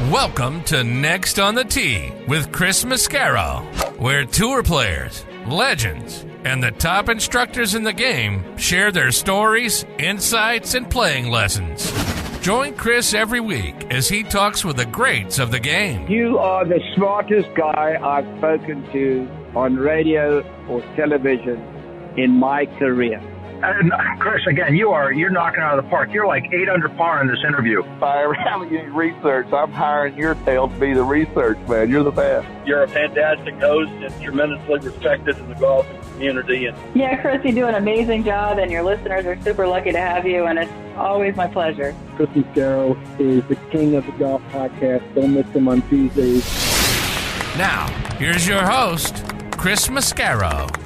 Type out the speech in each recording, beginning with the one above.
Welcome to Next on the Tee with Chris Mascari, where tour players, legends, and the top instructors in the game share their stories, insights, and playing lessons. Join Chris every week as he talks with the greats of the game. You are the smartest guy I've spoken to on radio or television in my career. And Chris, again, you're knocking out of the park. You're like 8 under par in this interview. If I ever have any research, I'm hiring your tail to be the research man. You're the best. You're a fantastic host and tremendously respected in the golf community. Yeah, Chris, you do an amazing job, and your listeners are super lucky to have you, and it's always my pleasure. Chris Mascari is the king of the golf podcast. Don't miss him on Tuesdays. Now, here's your host, Chris Mascari.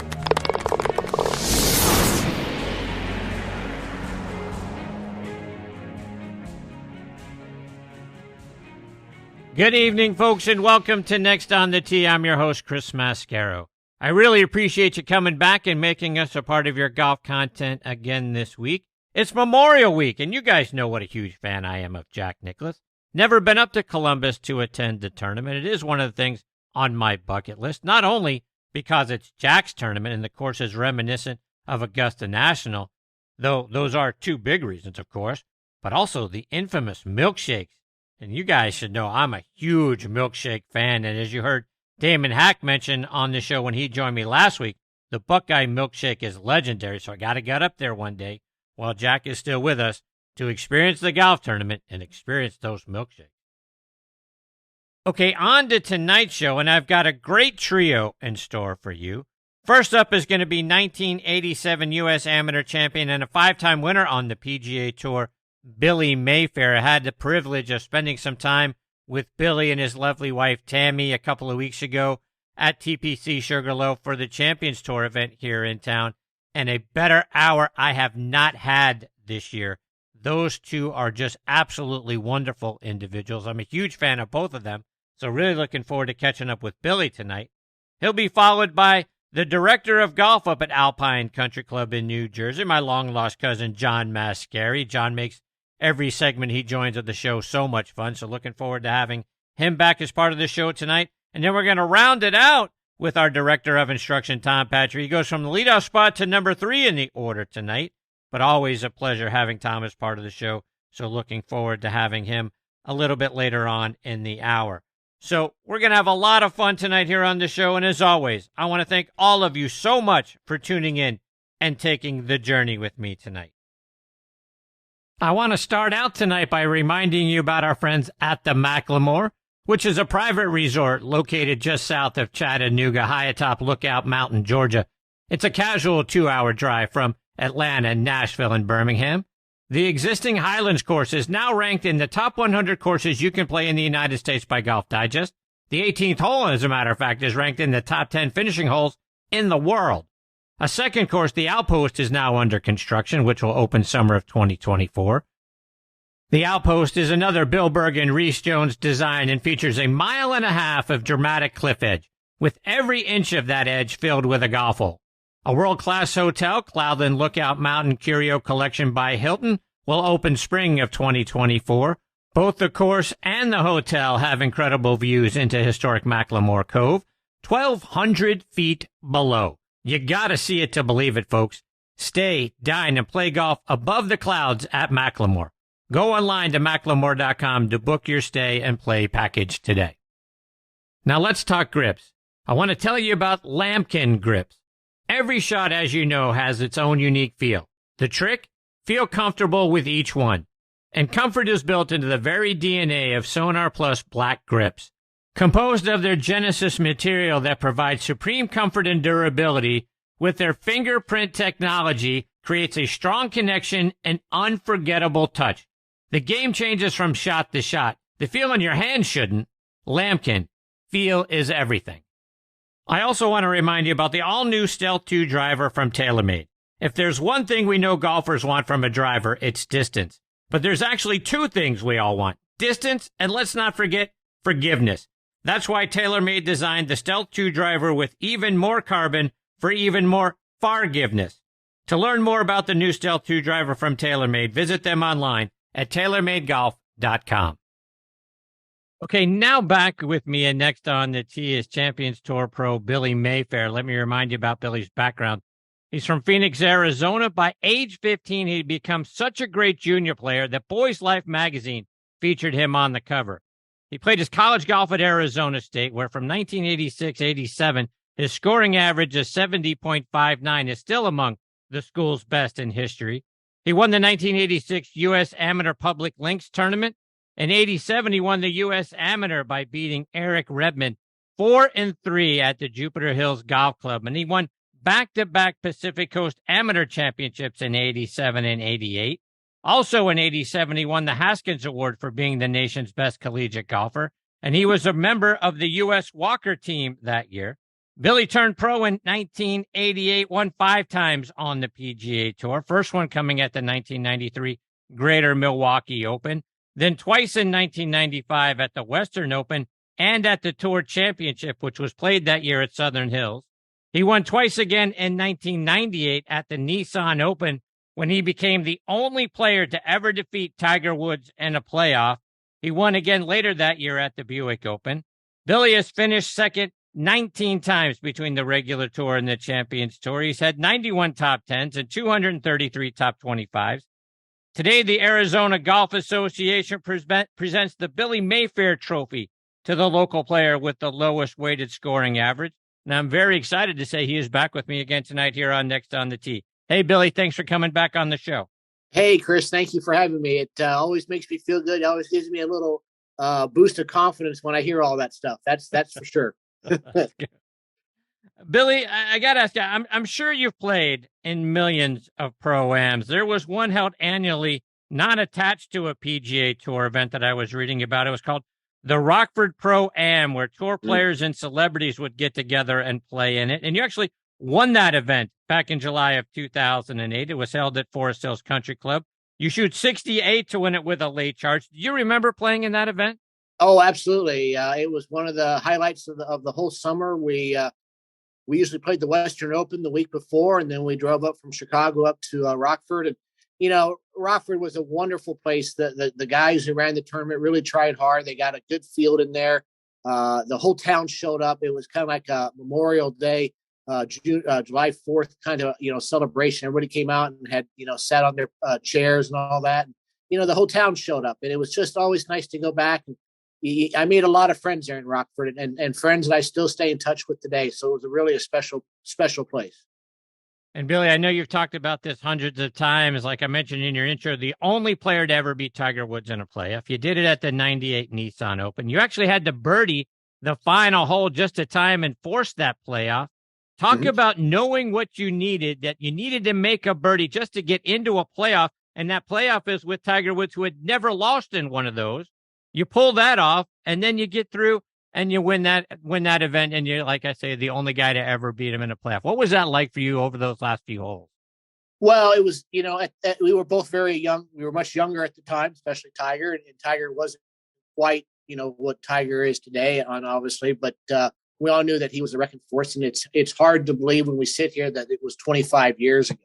Good evening, folks, and welcome to Next on the Tee. I'm your host, Chris Mascari. I really appreciate you coming back and making us a part of your golf content again this week. It's Memorial Week, and you guys know what a huge fan I am of Jack Nicklaus. Never been up to Columbus to attend the tournament. It is one of the things on my bucket list, not only because it's Jack's tournament and the course is reminiscent of Augusta National, though those are two big reasons, of course, but also the infamous milkshakes. And you guys should know I'm a huge milkshake fan, and as you heard Damon Hack mention on the show when he joined me last week, the Buckeye milkshake is legendary, so I got to get up there one day while Jack is still with us to experience the golf tournament and experience those milkshakes. Okay, on to tonight's show, and I've got a great trio in store for you. First up is going to be 1987 U.S. Amateur Champion and a 5-time winner on the PGA Tour, Billy Mayfair. I had the privilege of spending some time with Billy and his lovely wife Tammy a couple of weeks ago at TPC Sugarloaf for the Champions Tour event here in town, and a better hour I have not had this year. Those two are just absolutely wonderful individuals. I'm a huge fan of both of them, so really looking forward to catching up with Billy tonight. He'll be followed by the director of golf up at Alpine Country Club in New Jersey, my long-lost cousin John Mascari. John makes every segment he joins of the show so much fun, so looking forward to having him back as part of the show tonight. And then we're going to round it out with our director of instruction, Tom Patri. He goes from the leadoff spot to number 3 in the order tonight, but always a pleasure having Tom as part of the show, so looking forward to having him a little bit later on in the hour. So we're going to have a lot of fun tonight here on the show, and as always, I want to thank all of you so much for tuning in and taking the journey with me tonight. I want to start out tonight by reminding you about our friends at the Macklemore, which is a private resort located just south of Chattanooga, high atop Lookout Mountain, Georgia. It's a casual 2-hour drive from Atlanta, Nashville, and Birmingham. The existing Highlands course is now ranked in the top 100 courses you can play in the United States by Golf Digest. The 18th hole, as a matter of fact, is ranked in the top 10 finishing holes in the world. A second course, the Outpost, is now under construction, which will open summer of 2024. The Outpost is another Bill Berg and Reese Jones design and features a 1.5 miles of dramatic cliff edge, with every inch of that edge filled with a golf hole. A world-class hotel, Cloudland Lookout Mountain Curio Collection by Hilton, will open spring of 2024. Both the course and the hotel have incredible views into historic Macklemore Cove, 1,200 feet below. You gotta see it to believe it, folks. Stay, dine, and play golf above the clouds at Macklemore. Go online to macklemore.com to book your stay and play package today. Now let's talk grips. I want to tell you about Lambkin grips. Every shot, as you know, has its own unique feel. The trick? Feel comfortable with each one. And comfort is built into the very DNA of Sonar Plus Black grips. Composed of their Genesis material that provides supreme comfort and durability, with their fingerprint technology, creates a strong connection and unforgettable touch. The game changes from shot to shot. The feel in your hand shouldn't. Lambkin, feel is everything. I also want to remind you about the all-new Stealth 2 driver from TaylorMade. If there's one thing we know golfers want from a driver, it's distance. But there's actually 2 things we all want: distance, and let's not forget, forgiveness. That's why TaylorMade designed the Stealth 2 driver with even more carbon for even more forgiveness. To learn more about the new Stealth 2 driver from TaylorMade, visit them online at TaylorMadeGolf.com. Okay, now back with me and next on the tee is Champions Tour pro Billy Mayfair. Let me remind you about Billy's background. He's from Phoenix, Arizona. By age 15, he'd become such a great junior player that Boys Life magazine featured him on the cover. He played his college golf at Arizona State, where from 1986-87, his scoring average of 70.59 is still among the school's best in history. He won the 1986 U.S. Amateur Public Links Tournament. In 87, he won the U.S. Amateur by beating Eric Redmond 4-3 at the Jupiter Hills Golf Club. And he won back-to-back Pacific Coast Amateur Championships in 87 and 88. Also in 87, he won the Haskins Award for being the nation's best collegiate golfer. And he was a member of the U.S. Walker team that year. Billy turned pro in 1988, won 5 times on the PGA Tour. First one coming at the 1993 Greater Milwaukee Open. Then twice in 1995 at the Western Open and at the Tour Championship, which was played that year at Southern Hills. He won twice again in 1998 at the Nissan Open when he became the only player to ever defeat Tiger Woods in a playoff. He won again later that year at the Buick Open. Billy has finished second 19 times between the regular tour and the Champions Tour. He's had 91 top 10s and 233 top 25s. Today, the Arizona Golf Association presents the Billy Mayfair Trophy to the local player with the lowest weighted scoring average. And I'm very excited to say he is back with me again tonight here on Next on the Tee. Hey, Billy, thanks for coming back on the show. Hey, Chris, thank you for having me. It always makes me feel good. It always gives me a little boost of confidence when I hear all that stuff. That's for sure. Billy, I got to ask you, I'm sure you've played in millions of pro-ams. There was one held annually, not attached to a PGA Tour event that I was reading about. It was called the Rockford Pro-Am, where tour players and celebrities would get together and play in it. And you actually won that event back in July of 2008. It was held at Forest Hills Country Club. You shoot 68 to win it with a late charge. Do you remember playing in that event? Oh, absolutely. It was one of the highlights of the whole summer. We usually played the Western Open the week before, and then we drove up from Chicago up to Rockford. And, you know, Rockford was a wonderful place. The guys who ran the tournament really tried hard. They got a good field in there. The whole town showed up. It was kind of like a Memorial Day, July 4th kind of, celebration. Everybody came out and had, sat on their chairs and all that. And, the whole town showed up. And it was just always nice to go back. And I made a lot of friends there in Rockford and friends that I still stay in touch with today. So it was really a special place. And Billy, I know you've talked about this hundreds of times. Like I mentioned in your intro, the only player to ever beat Tiger Woods in a playoff. You did it at the 98 Nissan Open. You actually had to birdie the final hole just to time and force that playoff. Talk about knowing what you needed, that you needed to make a birdie just to get into a playoff. And that playoff is with Tiger Woods, who had never lost in one of those. You pull that off, and then you get through and you win that event. And you're, like I say, the only guy to ever beat him in a playoff. What was that like for you over those last few holes? Well, it was, we were both very young. We were much younger at the time, especially Tiger. And Tiger wasn't quite, what Tiger is today, obviously. But we all knew that he was a wrecking force. And it's hard to believe when we sit here that it was 25 years ago.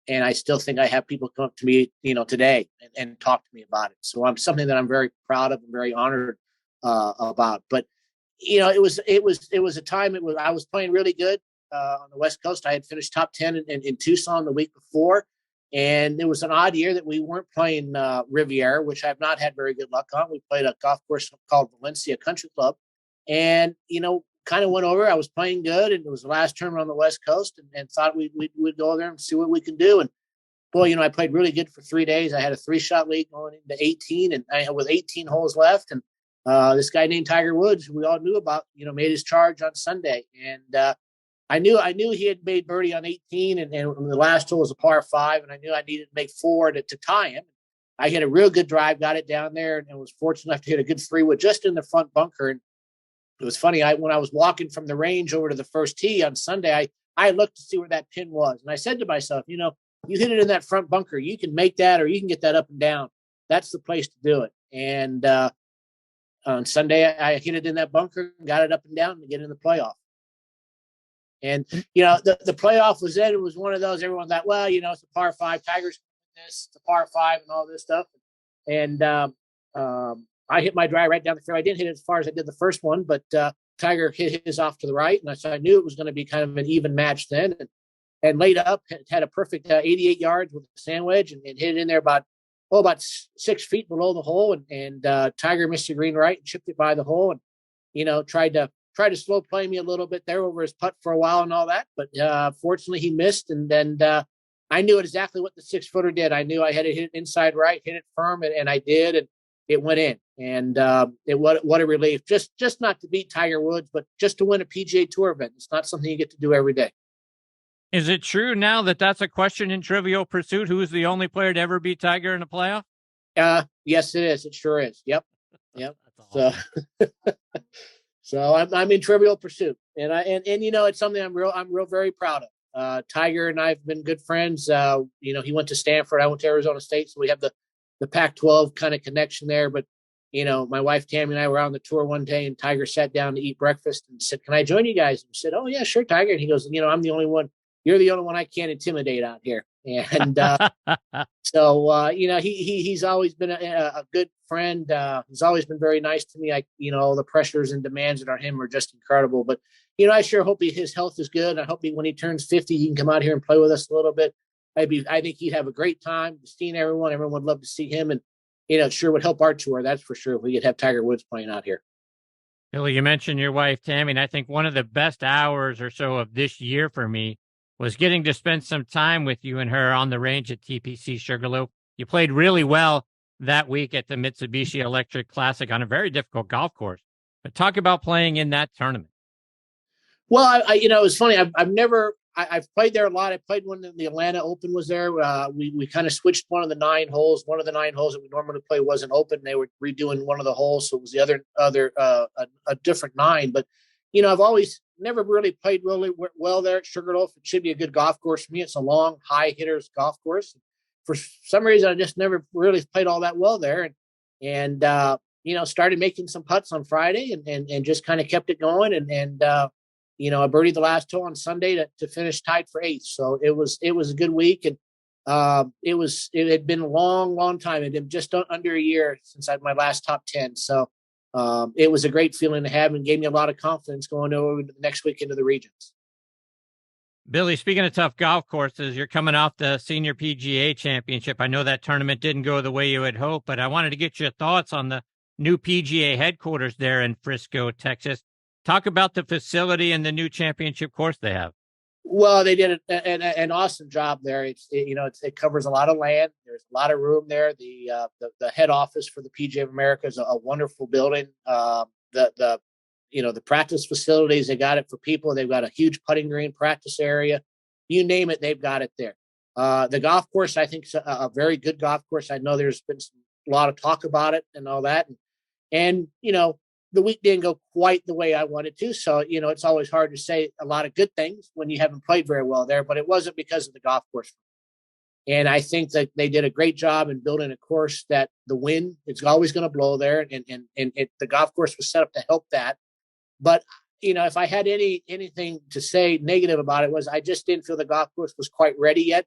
And I still think I have people come up to me, today and talk to me about it. So something that I'm very proud of and very honored about. But it was a time. I was playing really good on the West Coast. I had finished top 10 in Tucson the week before, and it was an odd year that we weren't playing Riviera, which I've not had very good luck on. We played a golf course called Valencia Country Club, and kind of went over. I was playing good, and it was the last tournament on the West Coast, and thought we'd go there and see what we can do. And boy, I played really good for 3 days. I had a 3-shot lead going into 18, and with 18 holes left, and this guy named Tiger Woods, who we all knew about, made his charge on Sunday, and I knew he had made birdie on 18, and the last hole was a par 5, and I knew I needed to make 4 to tie him. I hit a real good drive, got it down there, and was fortunate enough to hit a good 3-wood just in the front bunker. And it was funny. When I was walking from the range over to the first tee on Sunday, I looked to see where that pin was. And I said to myself, you hit it in that front bunker. You can make that, or you can get that up and down. That's the place to do it. And on Sunday, I hit it in that bunker, got it up and down to get in the playoff. And, the playoff was it. It was one of those, everyone thought, well, it's a par 5. Tiger's this, it's a par 5 and all this stuff. And I hit my drive right down the fairway. I didn't hit it as far as I did the first one, but Tiger hit his off to the right, and I knew it was going to be kind of an even match then. And laid up, had a perfect 88 yards with a sand wedge, and hit it in there about 6 feet below the hole. And Tiger missed the green right and chipped it by the hole, and tried to slow play me a little bit there over his putt for a while and all that. But fortunately, he missed, and then I knew exactly what the 6-footer did. I knew I had to hit it inside right, hit it firm, and I did, and it went in. And what a relief! Just not to beat Tiger Woods, but just to win a PGA Tour event. It's not something you get to do every day. Is it true now that that's a question in Trivial Pursuit? Who is the only player to ever beat Tiger in a playoff? Yes, it is. It sure is. Yep. Awesome. So I'm in Trivial Pursuit, and it's something I'm real very proud of. Tiger and I have been good friends. He went to Stanford, I went to Arizona State, so we have the Pac-12 kind of connection there. But my wife Tammy and I were on the tour one day, and Tiger sat down to eat breakfast and said, "Can I join you guys?" And I said, "Oh yeah, sure, Tiger." And he goes, "I'm the only one. You're the only one I can't intimidate out here." And so he's always been a good friend. He's always been very nice to me. The pressures and demands that are him are just incredible. But I sure hope his health is good. I hope when he turns 50, he can come out here and play with us a little bit. I think he'd have a great time seeing everyone. Everyone would love to see him, and it sure would help our tour. That's for sure. If we could have Tiger Woods playing out here. Billy, you mentioned your wife Tammy, and I think one of the best hours or so of this year for me was getting to spend some time with you and her on the range at TPC Sugarloaf. You played really well that week at the Mitsubishi Electric Classic on a very difficult golf course. But talk about playing in that tournament. Well, it was funny. I've played there a lot. I played when the Atlanta Open was there. We kind of switched one of the 9 holes. One of the 9 holes that we normally play wasn't open. They were redoing one of the holes, so it was the other a different 9. But I've always never really played really well there at Sugarloaf. It should be a good golf course for me. It's a long, high hitters golf course. For some reason, I just never really played all that well there, and started making some putts on Friday, and just kind of kept it going, and I birdied the last hole on Sunday to finish tied for 8th. So it was a good week, and it had been a long time. It had been just under a year since I had my last top 10. So it was a great feeling to have, and gave me a lot of confidence going over the next week into the regions. Billy, speaking of tough golf courses, you're coming off the Senior PGA Championship. I know that tournament didn't go the way you had hoped, but I wanted to get your thoughts on the new PGA headquarters there in Frisco, Texas. Talk about the facility and the new championship course they have. Well, they did an awesome job there. It covers a lot of land. There's a lot of room there. The head office for the PGA of America is a wonderful building. The practice facilities, they got it for people. They've got a huge putting green, practice area. You name it, they've got it there. The golf course, I think, is a very good golf course. I know there's been a lot of talk about it and all that. And the week didn't go quite the way I wanted to. So, it's always hard to say a lot of good things when you haven't played very well there, but it wasn't because of the golf course. And I think that they did a great job in building a course that the wind, it's always going to blow there. And the golf course was set up to help that. But, if I had anything to say negative about it, was I just didn't feel the golf course was quite ready yet.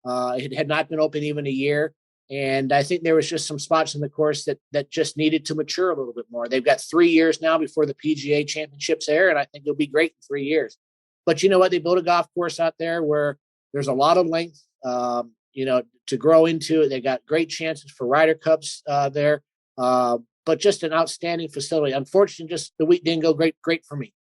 It had not been open even a year. And I think there was just some spots in the course that just needed to mature a little bit more. They've got 3 years now before the PGA Championships there, and I think it'll be great in 3 years. But you know what? They built a golf course out there where there's a lot of length, to grow into. They got great chances for Ryder Cups there, but just an outstanding facility. Unfortunately, just the week didn't go great for me.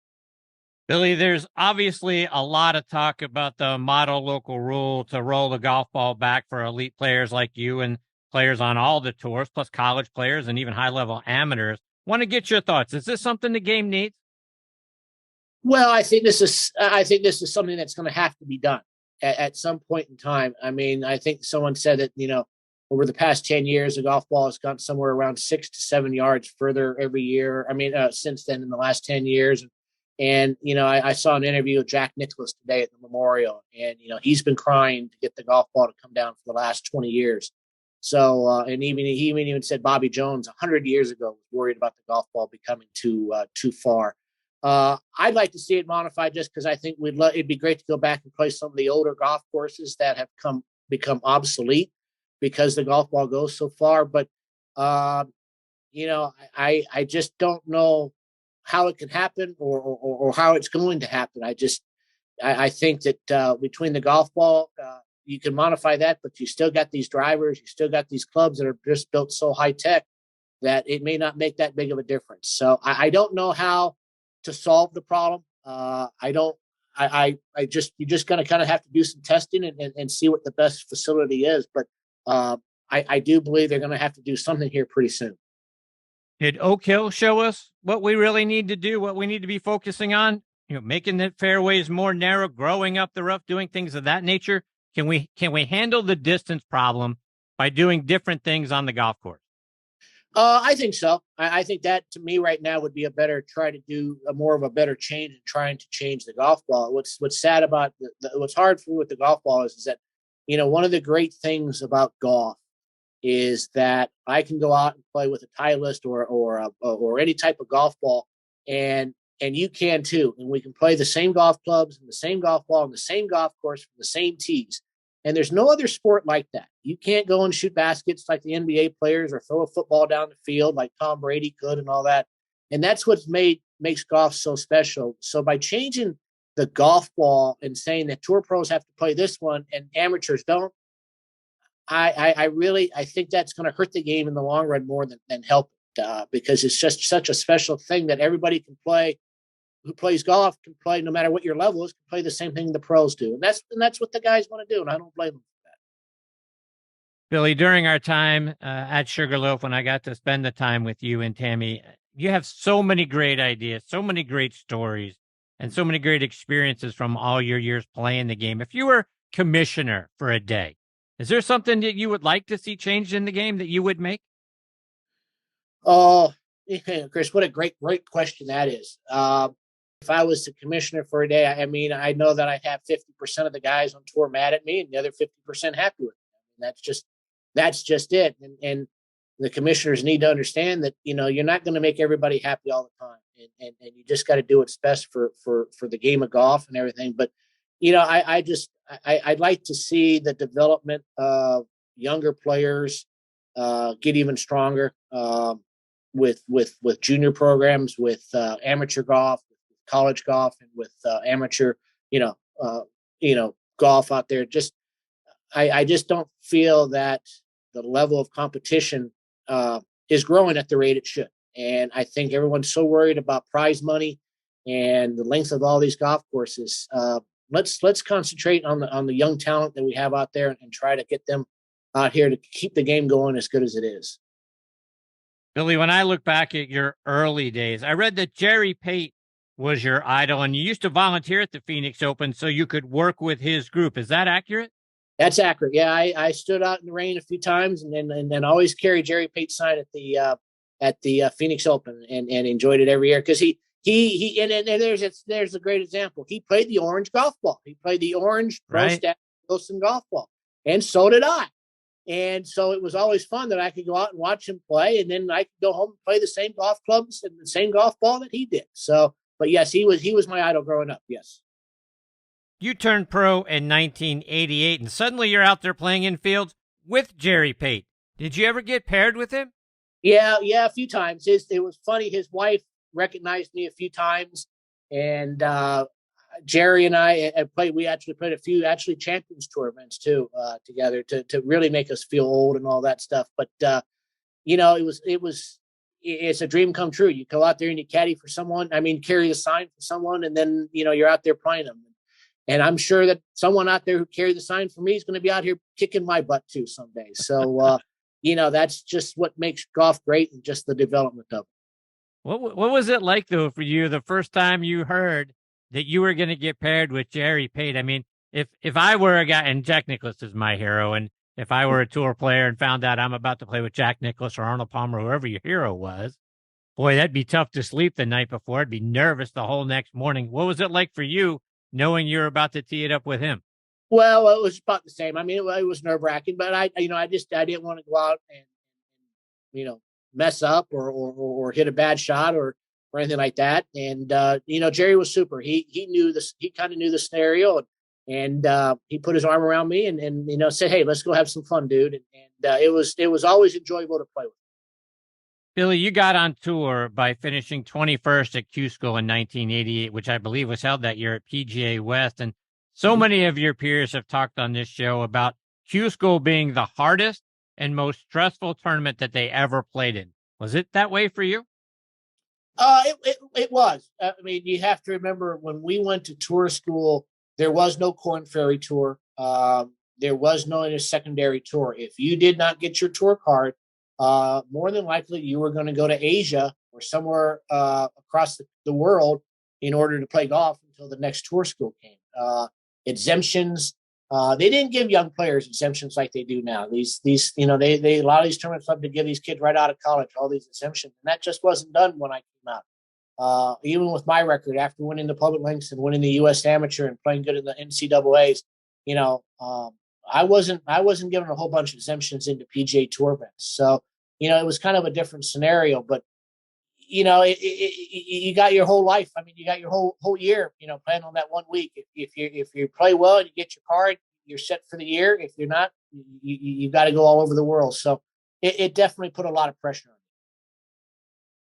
Billy, there's obviously a lot of talk about the model local rule to roll the golf ball back for elite players like you and players on all the tours, plus college players and even high-level amateurs. Want to get your thoughts. Is this something the game needs? Well, I think this is something that's going to have to be done at some point in time. I mean, I think someone said that, over the past 10 years, the golf ball has gone somewhere around 6 to 7 yards further every year. I mean, since then, in the last 10 years. And, I saw an interview with Jack Nicklaus today at the Memorial, and, he's been crying to get the golf ball to come down for the last 20 years. So, and he even said Bobby Jones 100 years ago was worried about the golf ball becoming too far. I'd like to see it modified just because I think it'd be great to go back and play some of the older golf courses that have become obsolete because the golf ball goes so far. But, I just don't know how it can happen or how it's going to happen. I think that between the golf ball, you can modify that, but you still got these drivers, you still got these clubs that are just built so high tech that it may not make that big of a difference. So I don't know how to solve the problem. You just gonna kind of have to do some testing and see what the best facility is. But I do believe they're going to have to do something here pretty soon. Did Oak Hill show us what we really need to do, what we need to be focusing on? Making the fairways more narrow, growing up the rough, doing things of that nature. Can we handle the distance problem by doing different things on the golf course? I think so. I think that to me right now would be try to do more of a better change in trying to change the golf ball. What's sad about what's hard for me with the golf ball is that, one of the great things about golf is that I can go out and play with a Titleist or any type of golf ball, and you can too. And we can play the same golf clubs and the same golf ball and the same golf course from the same tees. And there's no other sport like that. You can't go and shoot baskets like the NBA players or throw a football down the field like Tom Brady could and all that. And that's what makes golf so special. So by changing the golf ball and saying that tour pros have to play this one and amateurs don't, I think that's going to hurt the game in the long run more than help it, because it's just such a special thing that everybody can play. Who plays golf can play no matter what your level is, can play the same thing the pros do. And that's what the guys want to do. And I don't blame them for that. Billy, during our time at Sugarloaf, when I got to spend the time with you and Tammy, you have so many great ideas, so many great stories, and so many great experiences from all your years playing the game. If you were commissioner for a day, is there something that you would like to see changed in the game that you would make? Oh, Chris, what a great question that is. If I was the commissioner for a day, I know that I have 50% of the guys on tour mad at me and the other 50% happy with me. That's just it. And the commissioners need to understand that, you're not going to make everybody happy all the time. And you just got to do what's best for the game of golf and everything. But, I'd like to see the development of younger players get even stronger with junior programs, with amateur golf, college golf, and with amateur, golf out there. I just don't feel that the level of competition is growing at the rate it should. And I think everyone's so worried about prize money and the length of all these golf courses. Let's concentrate on the young talent that we have out there and try to get them out here to keep the game going as good as it is. Billy, when I look back at your early days, I read that Jerry Pate was your idol, and you used to volunteer at the Phoenix Open so you could work with his group. Is that accurate? That's accurate. Yeah, I stood out in the rain a few times, and then always carry Jerry Pate's sign at the Phoenix Open, and enjoyed it every year because he there's a great example. He played the orange golf ball. He played the orange Pro Staff Wilson golf ball, and so did I. And so it was always fun that I could go out and watch him play, and then I could go home and play the same golf clubs and the same golf ball that he did. So. But yes, he was my idol growing up. Yes. You turned pro in 1988, and suddenly you're out there playing in fields with Jerry Pate. Did you ever get paired with him? Yeah, a few times. It was funny. His wife recognized me a few times, and Jerry and I played. We actually played a few Champions Tour events too together to really make us feel old and all that stuff. But it's a dream come true. You go out there and you caddy for someone. Carry a sign for someone, and then you're out there playing them. And I'm sure that someone out there who carried the sign for me is going to be out here kicking my butt too someday. So, that's just what makes golf great, and just the development of it. What was it like though for you the first time you heard that you were going to get paired with Jerry Pate? If I were a guy, and Jack Nicklaus is my hero, and if I were a tour player and found out I'm about to play with Jack Nicklaus or Arnold Palmer, whoever your hero was, boy, that'd be tough to sleep the night before. I'd be nervous the whole next morning. What was it like for you knowing you were about to tee it up with him? Well, it was about the same. It was nerve wracking, but I didn't want to go out and mess up or hit a bad shot or anything like that. And Jerry was super. He knew this. He kind of knew the scenario. And he put his arm around me and said, "Hey, let's go have some fun, dude." And it was always enjoyable to play with. Billy, you got on tour by finishing 21st at Q School in 1988, which I believe was held that year at PGA West. And so many of your peers have talked on this show about Q School being the hardest and most stressful tournament that they ever played in. Was it that way for you? It was. I mean, you have to remember when we went to tour school, there was no Korn Ferry Tour. There was no secondary tour. If you did not get your tour card, more than likely you were going to go to Asia or somewhere across the world in order to play golf until the next tour school came. Exemptions. They didn't give young players exemptions like they do now. These a lot of these tournaments love to give these kids right out of college all these exemptions, and that just wasn't done when I came out. Even with my record, after winning the public links and winning the U.S. Amateur and playing good in the NCAA's, I wasn't given a whole bunch of exemptions into PGA Tour events. So, it was kind of a different scenario, but you got your whole life. I mean, you got your whole year, playing on that 1 week. If you play well and you get your card, you're set for the year. If you're not, you got to go all over the world. So it definitely put a lot of pressure on me.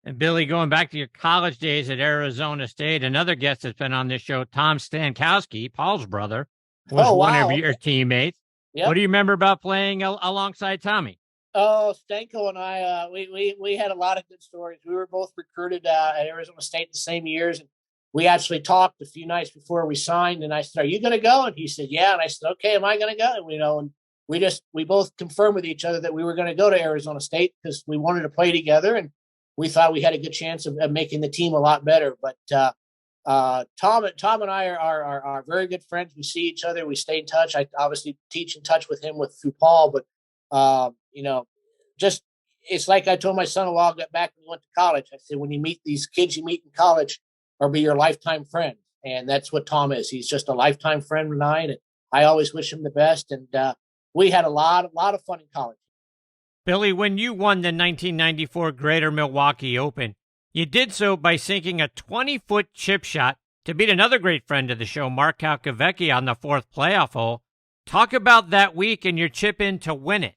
And Billy, going back to your college days at Arizona State, another guest that's been on this show, Tom Stankowski, Paul's brother, was one of your teammates. Yep. What do you remember about playing alongside Tommy? Oh, Stanko and I, we had a lot of good stories. We were both recruited at Arizona State the same years, and we actually talked a few nights before we signed. And I said, "Are you going to go?" And he said, "Yeah." And I said, "Okay, am I going to go?" And and we both confirmed with each other that we were going to go to Arizona State because we wanted to play together, and we thought we had a good chance of making the team a lot better. But Tom and I are very good friends. We see each other. We stay in touch. I obviously teach in touch with him through Paul, but just it's like I told my son a while back when we went to college. I said, when you meet these kids you meet in college, or be your lifetime friend, and that's what Tom is. He's just a lifetime friend of mine, and I always wish him the best. And we had a lot of fun in college. Billy, when you won the 1994 Greater Milwaukee Open, you did so by sinking a 20-foot chip shot to beat another great friend of the show, Mark Kalkavecki, on the fourth playoff hole. Talk about that week and your chip in to win it.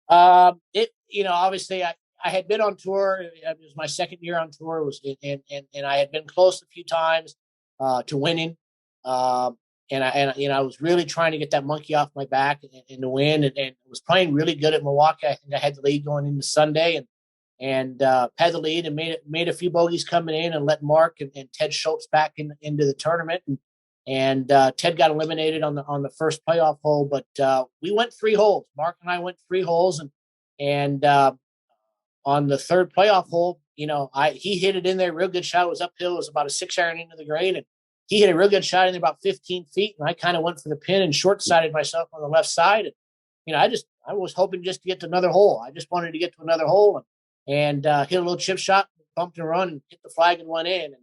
Obviously I had been on tour. It was my second year on tour. And I had been close a few times to winning. And I was really trying to get that monkey off my back and to win. And was playing really good at Milwaukee. I think I had the lead going into Sunday and had the lead and made a few bogeys coming in and let Mark and Ted Schultz back into the tournament. And Ted got eliminated on the first playoff hole, but we went 3 holes. Mark and I went 3 holes, and on the third playoff hole, he hit it in there, real good shot. It was uphill. It was about a 6-iron into the green, and he hit a real good shot in there about 15 feet. And I kind of went for the pin and short-sided myself on the left side. And I was hoping just to get to another hole. I just wanted to get to another hole and hit a little chip shot, bumped and run, and hit the flag and went in.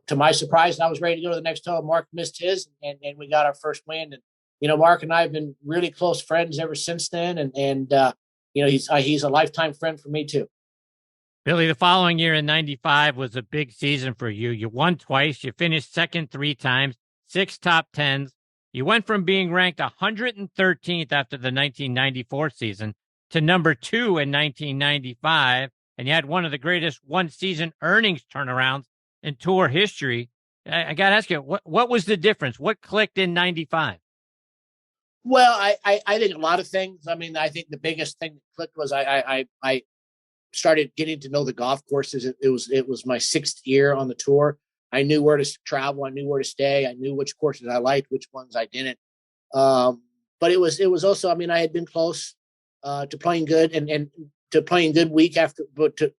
To my surprise, I was ready to go to the next hole. Mark missed his, and we got our first win. And Mark and I have been really close friends ever since then. And he's a lifetime friend for me too. Billy, the following year in '95 was a big season for you. You won twice. You finished second 3 times, 6 top 10s. You went from being ranked 113th after the 1994 season to number 2 in 1995, and you had one of the greatest one-season earnings turnarounds in tour history. I got to ask you, what was the difference? What clicked in 95? Well, I think a lot of things. I mean, I think the biggest thing that clicked was I started getting to know the golf courses. It was my 6th year on the tour. I knew where to travel. I knew where to stay. I knew which courses I liked, which ones I didn't. But it was also, I mean, I had been close to playing good and to playing good week after, but to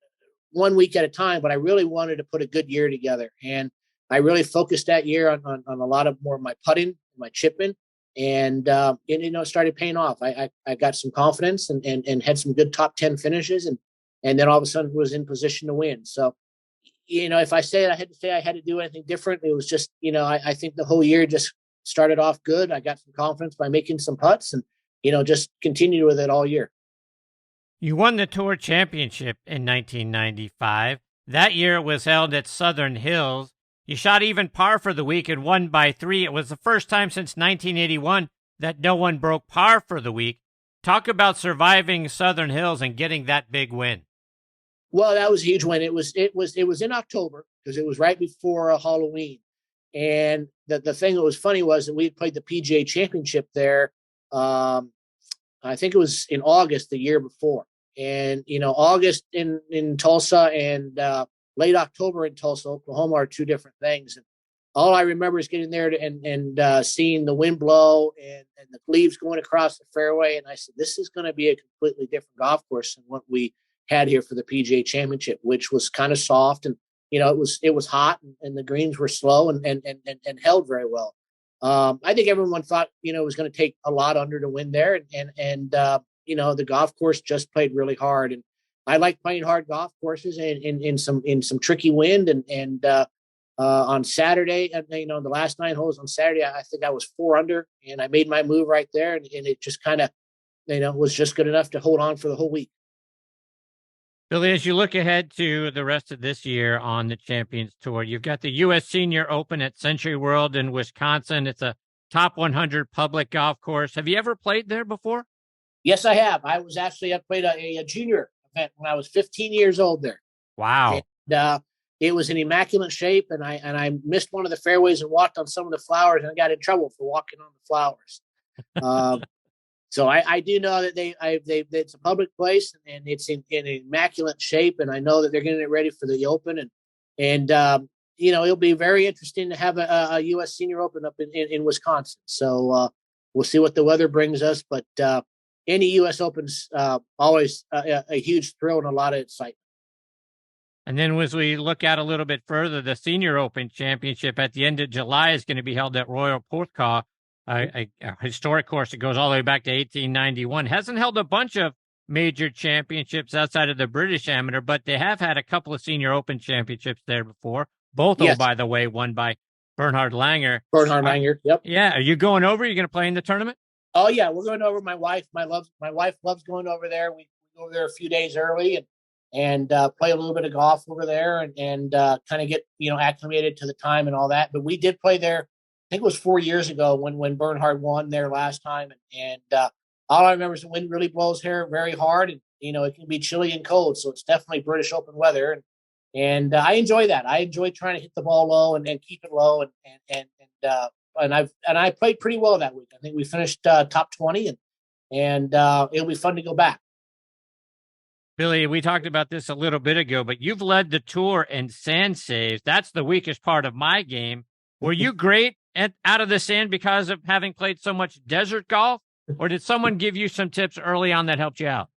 1 week at a time. But I really wanted to put a good year together, and I really focused that year on a lot of more of my putting, my chipping, and it started paying off. I got some confidence and had some good top 10 finishes, and then all of a sudden was in position to win. So, if I say I had to do anything different, it was just, I think the whole year just started off good. I got some confidence by making some putts and, just continued with it all year. You won the Tour Championship in 1995. That year it was held at Southern Hills. You shot even par for the week and won by 3. It was the first time since 1981 that no one broke par for the week. Talk about surviving Southern Hills and getting that big win. Well, that was a huge win. It was in October because it was right before Halloween. And the thing that was funny was that we had played the PGA Championship there. I think it was in August the year before. And, August in Tulsa and late October in Tulsa, Oklahoma are two different things. And all I remember is getting there and seeing the wind blow and the leaves going across the fairway. And I said, this is going to be a completely different golf course than what we had here for the PGA Championship, which was kind of soft. And, it was hot and the greens were slow and held very well. I think everyone thought, it was going to take a lot under to win there. And the golf course just played really hard. And I like playing hard golf courses in some tricky wind. And on Saturday, the last 9 holes on Saturday, I think I was 4 under and I made my move right there. And it just kind of, was just good enough to hold on for the whole week. Billy, as you look ahead to the rest of this year on the Champions Tour, you've got the U.S. Senior Open at Century World in Wisconsin. It's a top 100 public golf course. Have you ever played there before? Yes, I have. I played a junior event when I was 15 years old there. Wow. And it was in immaculate shape, and I missed one of the fairways and walked on some of the flowers, and I got in trouble for walking on the flowers. So I do know that it's a public place and it's in immaculate shape, and I know that they're getting it ready for the Open, and it'll be very interesting to have a U.S. Senior Open up in Wisconsin. So we'll see what the weather brings us, but any U.S. Open's always a huge thrill and a lot of excitement. And then as we look out a little bit further, the Senior Open Championship at the end of July is going to be held at Royal Porthcawl, a historic course that goes all the way back to 1891. Hasn't held a bunch of major championships outside of the British Amateur, but they have had a couple of Senior Open championships there before. Both, yes. by the way, won by Bernhard Langer. Yep. Yeah. Are you going over? Are you going to play in the tournament? Oh yeah, we're going over. My wife loves going over there. We go over there a few days early and play a little bit of golf over there and kind of get acclimated to the time and all that. But we did play there. I think it was 4 years ago when Bernhard won there last time, and all I remember is the wind really blows here very hard, and it can be chilly and cold, so it's definitely British Open weather, and I enjoy that. I enjoy trying to hit the ball low and keep it low, and I played pretty well that week. I think we finished top 20, and it'll be fun to go back. Billy, we talked about this a little bit ago, but you've led the tour in sand saves. That's the weakest part of my game. Were you great out of the sand because of having played so much desert golf, or did someone give you some tips early on that helped you out?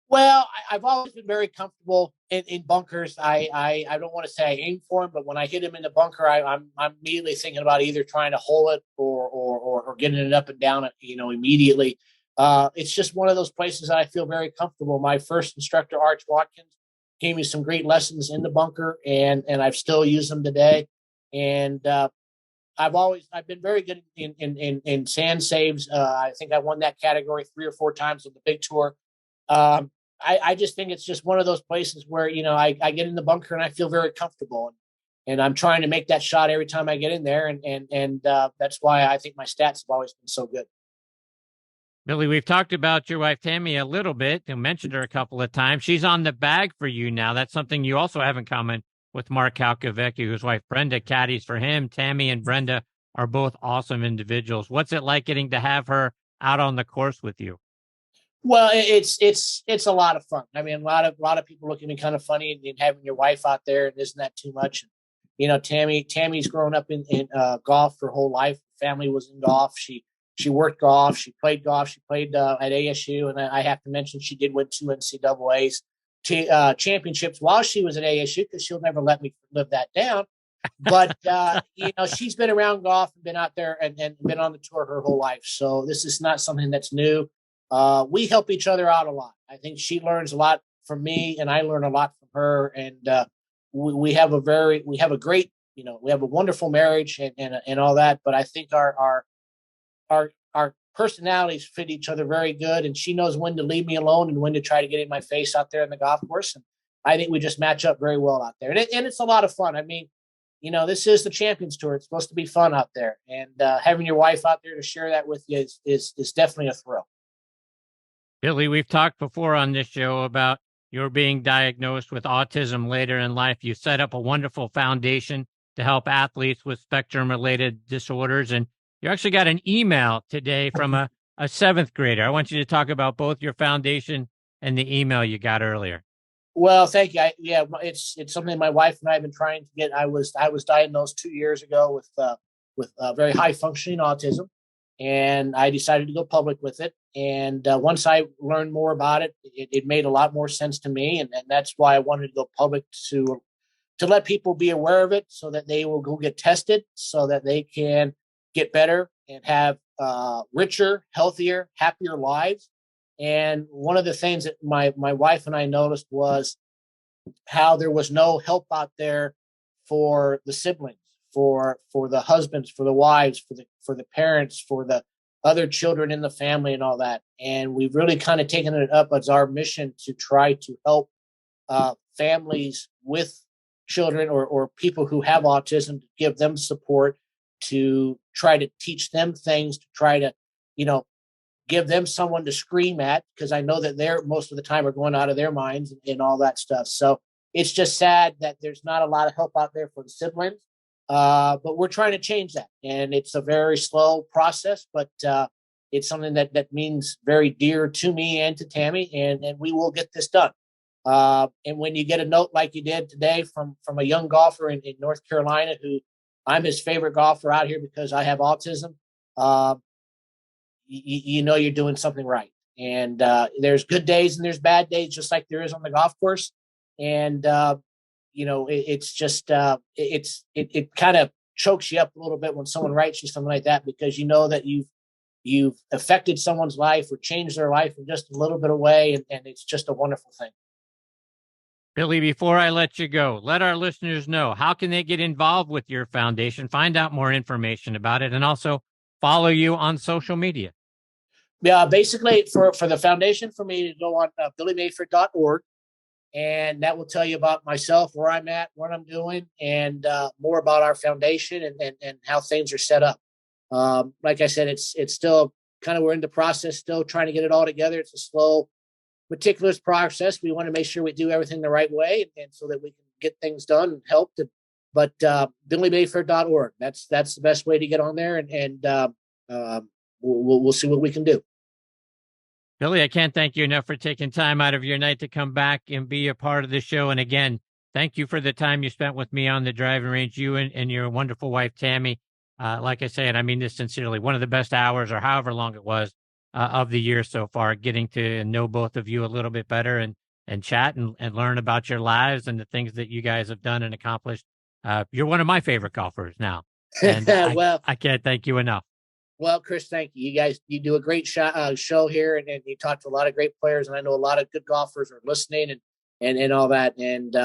Well, I've always been very comfortable in bunkers. I don't want to say I aim for them, but when I hit them in the bunker, I'm immediately thinking about either trying to hole it or getting it up and down, immediately. It's just one of those places that I feel very comfortable. My first instructor, Arch Watkins, gave me some great lessons in the bunker, and I've still used them today. And I've been very good in sand saves. I think I won that category 3 or 4 times on the big tour. I just think it's just one of those places where, I get in the bunker and I feel very comfortable, and I'm trying to make that shot every time I get in there. And that's why I think my stats have always been so good. Billy, we've talked about your wife, Tammy, a little bit and mentioned her a couple of times. She's on the bag for you now. That's something you also have in common with Mark Kalkovecki, whose wife, Brenda, caddies for him. Tammy and Brenda are both awesome individuals. What's it like getting to have her out on the course with you? Well, it's a lot of fun. I mean, a lot of people look at me kind of funny and having your wife out there, and isn't that too much? Tammy's grown up in golf her whole life. Family was in golf. She worked golf. She played golf. She played at ASU, and I have to mention she did win 2 NCAAs championships while she was at ASU, because she'll never let me live that down. But she's been around golf and been out there and been on the tour her whole life. So this is not something that's new. We help each other out a lot. I think she learns a lot from me, and I learn a lot from her. And we have a great, we have a wonderful marriage and all that. But I think our personalities fit each other very good, and she knows when to leave me alone and when to try to get in my face out there in the golf course. And I think we just match up very well out there, and it's a lot of fun. I mean, this is the Champions Tour. It's supposed to be fun out there, and having your wife out there to share that with you is definitely a thrill. Billy, we've talked before on this show about your being diagnosed with autism later in life. You set up a wonderful foundation to help athletes with spectrum-related disorders, and you actually got an email today from a seventh grader. I want you to talk about both your foundation and the email you got earlier. Well, thank you. It's something my wife and I have been trying to get. I was diagnosed 2 years ago with very high functioning autism, and I decided to go public with it. And once I learned more about it, it made a lot more sense to me, and that's why I wanted to go public to let people be aware of it, so that they will go get tested, so that they can get better and have richer, healthier, happier lives. And one of the things that my wife and I noticed was how there was no help out there for the siblings, for the husbands, for the wives, for the parents, for the other children in the family and all that. And we've really kind of taken it up as our mission to try to help families with children or people who have autism, to give them support, to try to teach them things, to try to, give them someone to scream at, because I know that they're most of the time are going out of their minds and all that stuff. So it's just sad that there's not a lot of help out there for the siblings. But we're trying to change that. And it's a very slow process, but it's something that means very dear to me and to Tammy, and we will get this done. And when you get a note like you did today from a young golfer in North Carolina, who I'm his favorite golfer out here because I have autism, you're doing something right. And there's good days and there's bad days, just like there is on the golf course. And it's just it kind of chokes you up a little bit when someone writes you something like that, because you know that you've affected someone's life or changed their life in just a little bit of way, and it's just a wonderful thing. Billy, before I let you go, let our listeners know, how can they get involved with your foundation, find out more information about it, and also follow you on social media? Yeah, basically for the foundation, for me to go on BillyMayfair.org, and that will tell you about myself, where I'm at, what I'm doing, and more about our foundation and how things are set up. Like I said, it's still kind of, we're in the process, still trying to get it all together. It's a slow, meticulous process. We want to make sure we do everything the right way, and so that we can get things done and help. But BillyMayfair.org, that's the best way to get on there, and we'll see what we can do. Billy, I can't thank you enough for taking time out of your night to come back and be a part of the show. And again, thank you for the time you spent with me on the driving range, you and your wonderful wife, Tammy. Like I say, and I mean this sincerely, one of the best hours, or however long it was, of the year so far, getting to know both of you a little bit better and chat and learn about your lives and the things that you guys have done and accomplished. You're one of my favorite golfers now. And Well, I can't thank you enough. Well, Chris, thank you. You guys, you do a great show here, and you talk to a lot of great players, and I know a lot of good golfers are listening and all that. And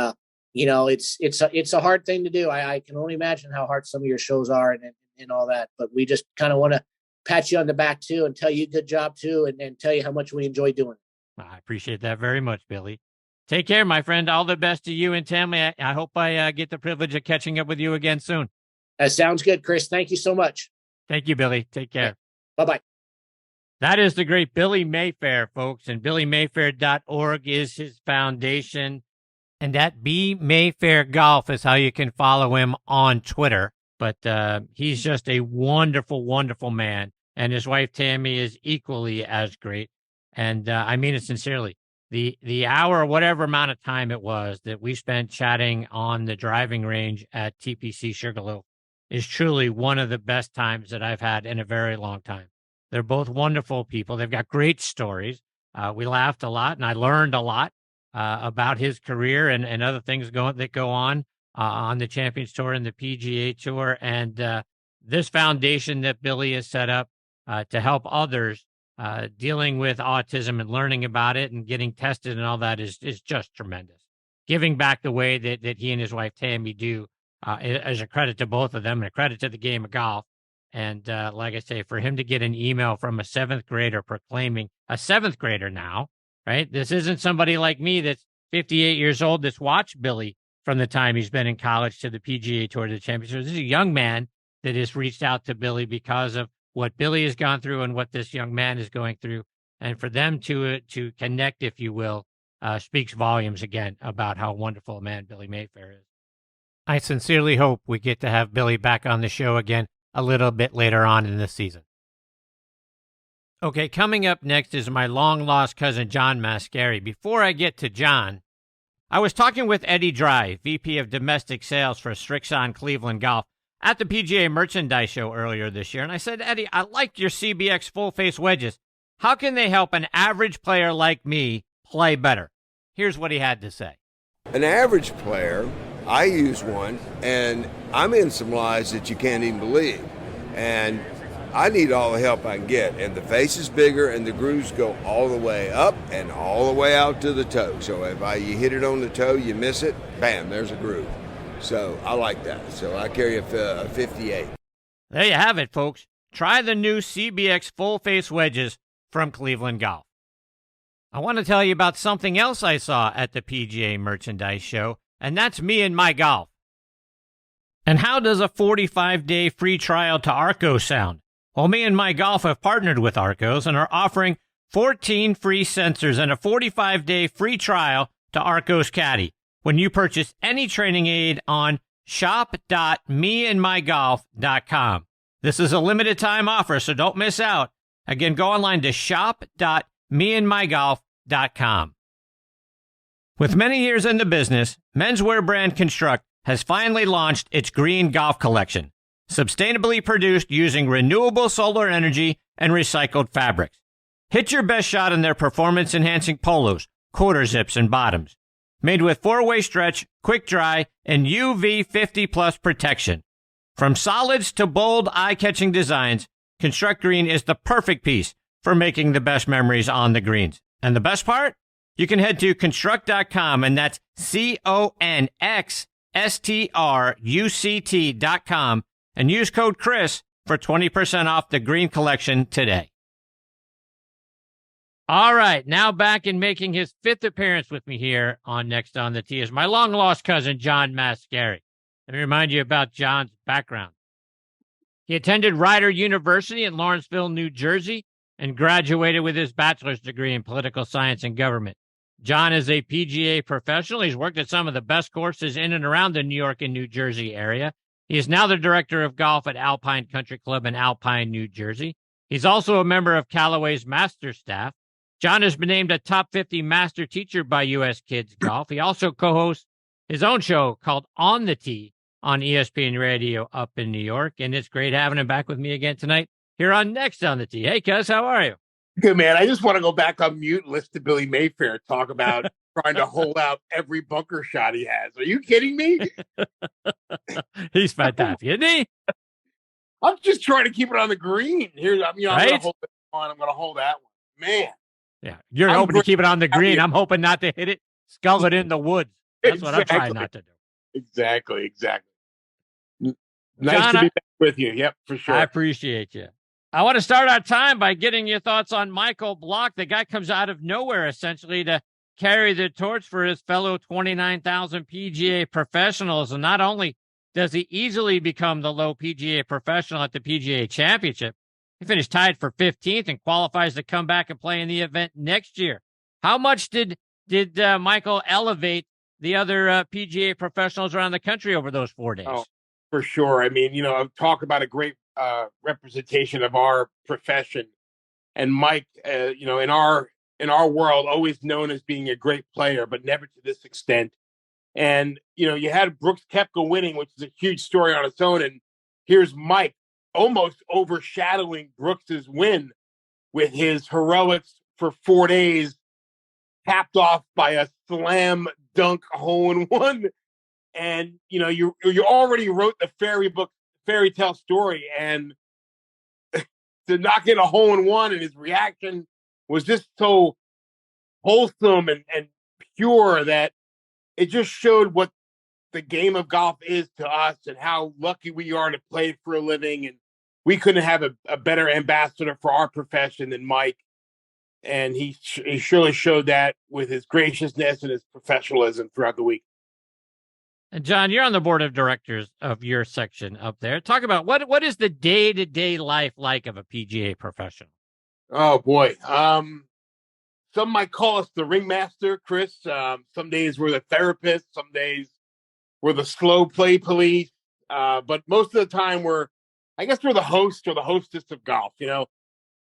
it's a hard thing to do. I can only imagine how hard some of your shows are and all that. But we just kind of want to pat you on the back too, and tell you good job too, and tell you how much we enjoy doing it. I appreciate that very much, Billy. Take care, my friend. All the best to you and Tammy. I hope I get the privilege of catching up with you again soon. That sounds good, Chris. Thank you so much. Thank you, Billy. Take care. Bye-bye. That is the great Billy Mayfair, folks, and BillyMayfair.org is his foundation. And that B Mayfair Golf is how you can follow him on Twitter. But he's just a wonderful, wonderful man. And his wife, Tammy, is equally as great. And I mean it sincerely. The hour, whatever amount of time it was that we spent chatting on the driving range at TPC Sugarloaf, is truly one of the best times that I've had in a very long time. They're both wonderful people. They've got great stories. We laughed a lot, and I learned a lot about his career and other things that go on the Champions Tour and the PGA Tour. And this foundation that Billy has set up to help others dealing with autism and learning about it and getting tested and all that is just tremendous. Giving back the way that he and his wife Tammy do, as a credit to both of them and a credit to the game of golf. And like I say, for him to get an email from a seventh grader proclaiming, a seventh grader now, right? This isn't somebody like me that's 58 years old that's watched Billy from the time he's been in college to the PGA Tour to the Championship. This is a young man that has reached out to Billy because of what Billy has gone through and what this young man is going through. And for them to connect, if you will, speaks volumes again about how wonderful a man Billy Mayfair is. I sincerely hope we get to have Billy back on the show again a little bit later on in this season. Okay, coming up next is my long-lost cousin, John Mascari. Before I get to John, I was talking with Eddie Dry, VP of Domestic Sales for Strixon Cleveland Golf, at the PGA Merchandise Show earlier this year, and I said, Eddie, I like your CBX full-face wedges. How can they help an average player like me play better? Here's what he had to say. An average player, I use one, and I'm in some lies that you can't even believe. And I need all the help I can get. And the face is bigger, and the grooves go all the way up and all the way out to the toe. So if you hit it on the toe, you miss it, bam, there's a groove. So I like that. So I carry a 58. There you have it, folks. Try the new CBX full-face wedges from Cleveland Golf. I want to tell you about something else I saw at the PGA Merchandise Show, and that's me and my golf. And how does a 45-day free trial to Arco sound? Well, me and my golf have partnered with Arcos and are offering 14 free sensors and a 45-day free trial to Arcos Caddy when you purchase any training aid on shop.meandmygolf.com. This is a limited time offer, so don't miss out. Again, go online to shop.meandmygolf.com. With many years in the business, menswear brand Construct has finally launched its green golf collection, sustainably produced using renewable solar energy and recycled fabrics. Hit your best shot in their performance-enhancing polos, quarter zips, and bottoms. Made with 4-way stretch, quick dry, and UV 50+ protection. From solids to bold, eye-catching designs, Construct Green is the perfect piece for making the best memories on the greens. And the best part? You can head to construct.com, and that's CONXSTRUCT.com, and use code Chris for 20% off the green collection today. All right, now back in making his 5th appearance with me here on Next on the Tee is my long-lost cousin, John Mascari. Let me remind you about John's background. He attended Rider University in Lawrenceville, New Jersey, and graduated with his bachelor's degree in political science and government. John is a PGA professional. He's worked at some of the best courses in and around the New York and New Jersey area. He is now the director of golf at Alpine Country Club in Alpine, New Jersey. He's also a member of Callaway's master staff. John has been named a top 50 master teacher by U.S. Kids Golf. He also co-hosts his own show called On the Tee on ESPN Radio up in New York. And it's great having him back with me again tonight here on Next on the Tee. Hey, cuz, how are you? Good, man. I just want to go back on mute and listen to Billy Mayfair talk about trying to hold out every bunker shot he has. Are you kidding me? He's fantastic, isn't he? I'm just trying to keep it on the green. Here, I'm right? going to hold it on. I'm going to hold that one. Man. Yeah, you're hoping to keep it on the green. I'm hoping not to hit it, skull it in the woods. That's what I'm trying not to do. Exactly. Nice John, to be back with you. Yep, for sure. I appreciate you. I want to start our time by getting your thoughts on Michael Block. The guy comes out of nowhere, essentially, to carry the torch for his fellow 29,000 PGA professionals. And not only does he easily become the low PGA professional at the PGA Championship, he finished tied for 15th and qualifies to come back and play in the event next year. How much did Michael elevate the other PGA professionals around the country over those 4 days? Oh, for sure. I mean, talk about a great representation of our profession. And Mike, in our world, always known as being a great player, but never to this extent. And, you had Brooks Koepka winning, which is a huge story on its own. And here's Mike almost overshadowing Brooks's win with his heroics for 4 days, capped off by a slam dunk hole-in-one. And, you already wrote the fairy tale story, and to knock in a hole-in-one, and his reaction was just so wholesome and pure that it just showed what the game of golf is to us and how lucky we are to play it for a living. And we couldn't have a better ambassador for our profession than Mike. And he surely showed that with his graciousness and his professionalism throughout the week. And John, you're on the board of directors of your section up there. Talk about what is the day-to-day life like of a PGA professional? Oh boy. Some might call us the ringmaster, Chris. Some days we're the therapist. Some days we're the slow play police. But most of the time I guess we're the host or the hostess of golf.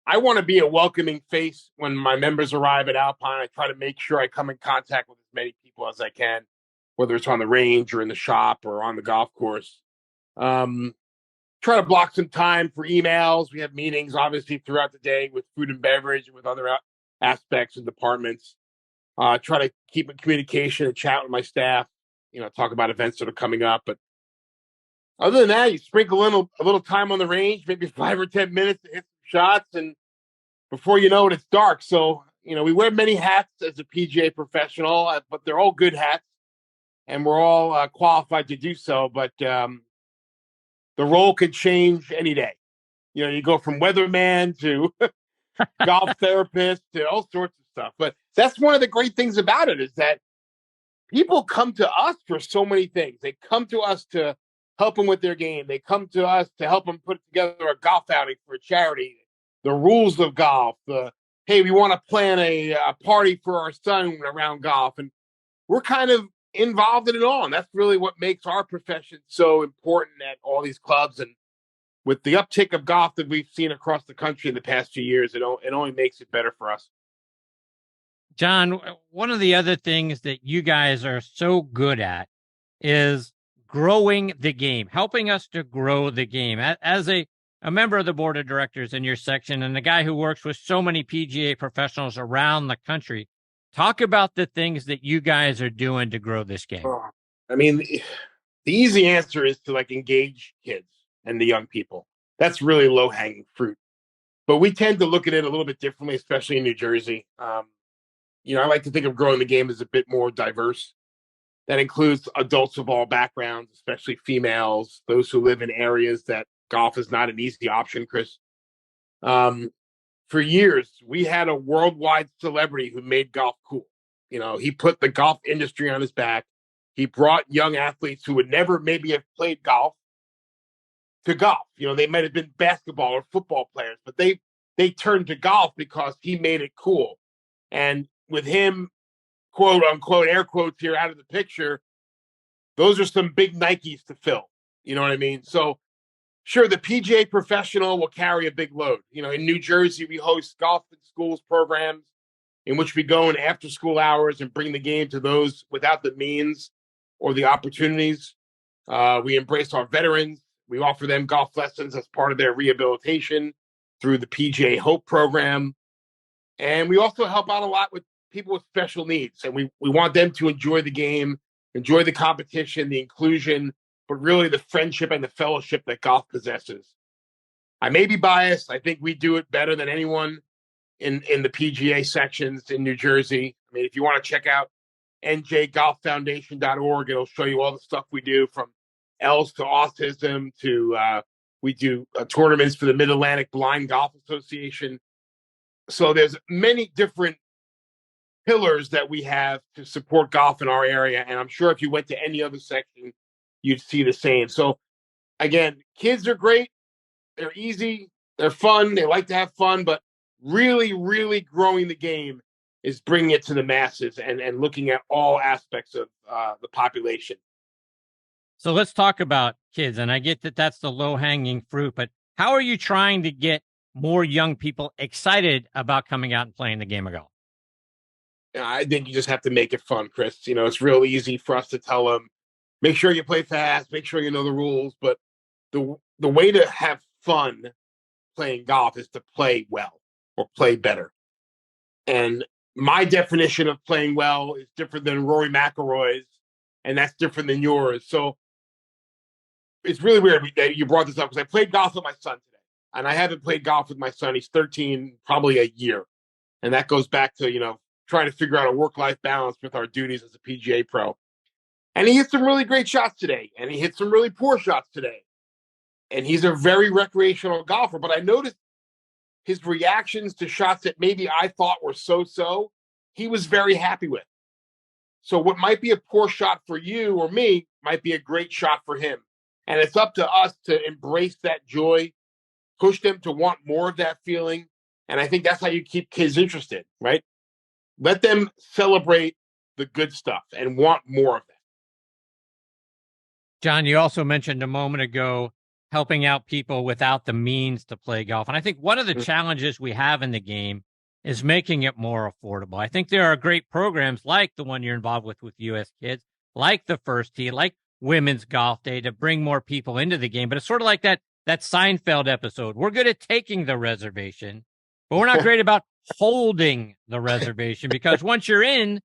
I want to be a welcoming face when my members arrive at Alpine. I try to make sure I come in contact with as many people as I can, whether it's on the range or in the shop or on the golf course. Try to block some time for emails. We have meetings, obviously, throughout the day with food and beverage and with other aspects and departments. Try to keep in communication and chat with my staff, talk about events that are coming up. But other than that, you sprinkle in a little time on the range, maybe 5 or 10 minutes to hit some shots, and before you know it, it's dark. So, we wear many hats as a PGA professional, but they're all good hats, and we're all qualified to do so. But the role could change any day. You go from weatherman to golf therapist to all sorts of stuff. But that's one of the great things about it, is that people come to us for so many things. They come to us to help them with their game. They come to us to help them put together a golf outing for a charity. The rules of golf. Hey, we want to plan a party for our son around golf. And we're kind of involved in it all. And that's really what makes our profession so important at all these clubs. And with the uptick of golf that we've seen across the country in the past few years, it only makes it better for us. John, one of the other things that you guys are so good at is growing the game, helping us to grow the game. As a member of the board of directors in your section and the guy who works with so many PGA professionals around the country, talk about the things that you guys are doing to grow this game. I mean, the easy answer is to engage kids and the young people. That's really low hanging fruit. But we tend to look at it a little bit differently, especially in New Jersey. I like to think of growing the game as a bit more diverse. That includes adults of all backgrounds, especially females, those who live in areas that golf is not an easy option, Chris. For years, we had a worldwide celebrity who made golf cool. He put the golf industry on his back. He brought young athletes who would never maybe have played golf to golf. They might have been basketball or football players, but they turned to golf because he made it cool. And with him, quote unquote, air quotes here, out of the picture, those are some big Nikes to fill. You know what I mean? So sure, the PGA Professional will carry a big load. In New Jersey, we host golf in schools programs in which we go in after school hours and bring the game to those without the means or the opportunities. We embrace our veterans. We offer them golf lessons as part of their rehabilitation through the PGA Hope program. And we also help out a lot with people with special needs. And we want them to enjoy the game, enjoy the competition, the inclusion, but really the friendship and the fellowship that golf possesses. I may be biased. I think we do it better than anyone in the PGA sections in New Jersey. I mean, if you want to check out njgolffoundation.org, it'll show you all the stuff we do, from L's to autism to we do tournaments for the Mid-Atlantic Blind Golf Association. So there's many different pillars that we have to support golf in our area. And I'm sure if you went to any other section, you'd see the same. So again, kids are great. They're easy. They're fun. They like to have fun, but really, really growing the game is bringing it to the masses and looking at all aspects of the population. So let's talk about kids. And I get that that's the low hanging fruit, but how are you trying to get more young people excited about coming out and playing the game of golf? I think you just have to make it fun, Chris. It's real easy for us to tell them, make sure you play fast, make sure you know the rules. But the way to have fun playing golf is to play well or play better. And my definition of playing well is different than Rory McIlroy's, and that's different than yours. So it's really weird that you brought this up, because I played golf with my son today, and I haven't played golf with my son. He's 13, probably a year. And that goes back to, trying to figure out a work-life balance with our duties as a PGA pro. And he hit some really great shots today, and he hit some really poor shots today. And he's a very recreational golfer, but I noticed his reactions to shots that maybe I thought were so-so, he was very happy with. So what might be a poor shot for you or me might be a great shot for him. And it's up to us to embrace that joy, push them to want more of that feeling, And I think that's how you keep kids interested, right? Let them celebrate the good stuff and want more of that. John, you also mentioned a moment ago helping out people without the means to play golf. And I think one of the challenges we have in the game is making it more affordable. I think there are great programs like the one you're involved with US Kids, like the First Tee, like Women's Golf Day to bring more people into the game. But it's sort of like that Seinfeld episode. We're good at taking the reservation, but we're not great about holding the reservation, because once you're in,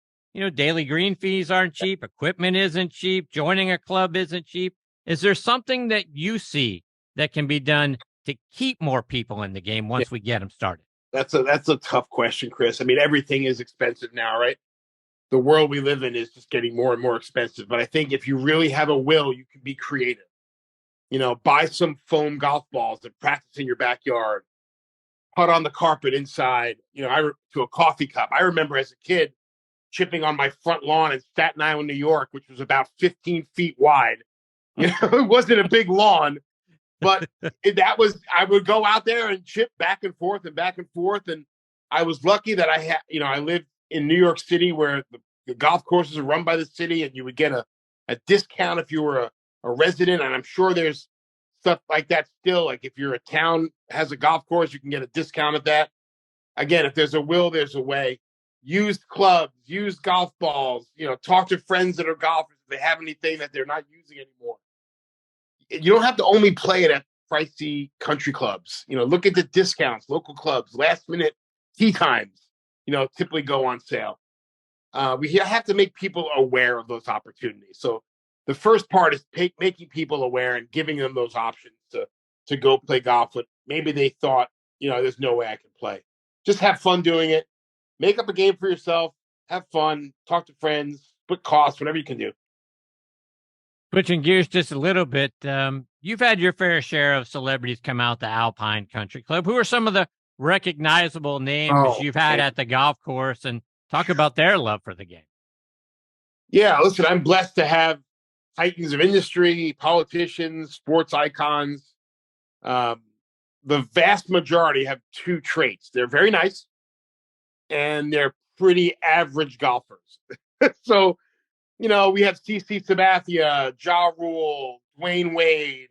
daily green fees aren't cheap. Equipment isn't cheap. Joining a club isn't cheap. Is there something that you see that can be done to keep more people in the game once we get them started? That's a tough question, Chris. I mean, everything is expensive now, right? The world we live in is just getting more and more expensive. But I think if you really have a will, you can be creative. Buy some foam golf balls and practice in your backyard. Putt on the carpet inside, to a coffee cup. I remember as a kid chipping on my front lawn in Staten Island, New York, which was about 15 feet wide. It wasn't a big lawn, but I would go out there and chip back and forth and back and forth. And I was lucky that I lived in New York City, where the golf courses are run by the city, and you would get a discount if you were a resident. And I'm sure there's stuff like that still. Like if you're a town has a golf course, you can get a discount at that. Again, if there's a will, there's a way. Used clubs, used golf balls, talk to friends that are golfers if they have anything that they're not using anymore. You don't have to only play it at pricey country clubs. Look at the discounts, local clubs, last minute tee times, typically go on sale. We have to make people aware of those opportunities. So the first part is making people aware and giving them those options to go play golf with. Maybe they thought, there's no way I can play. Just have fun doing it. Make up a game for yourself. Have fun. Talk to friends. Split costs. Whatever you can do. Switching gears just a little bit, you've had your fair share of celebrities come out to Alpine Country Club. Who are some of the recognizable names you've had at the golf course? And talk about their love for the game. Yeah, listen, I'm blessed to have titans of industry, politicians, sports icons. The vast majority have two traits. They're very nice, and they're pretty average golfers. So, we have CC Sabathia, Ja Rule, Dwayne Wade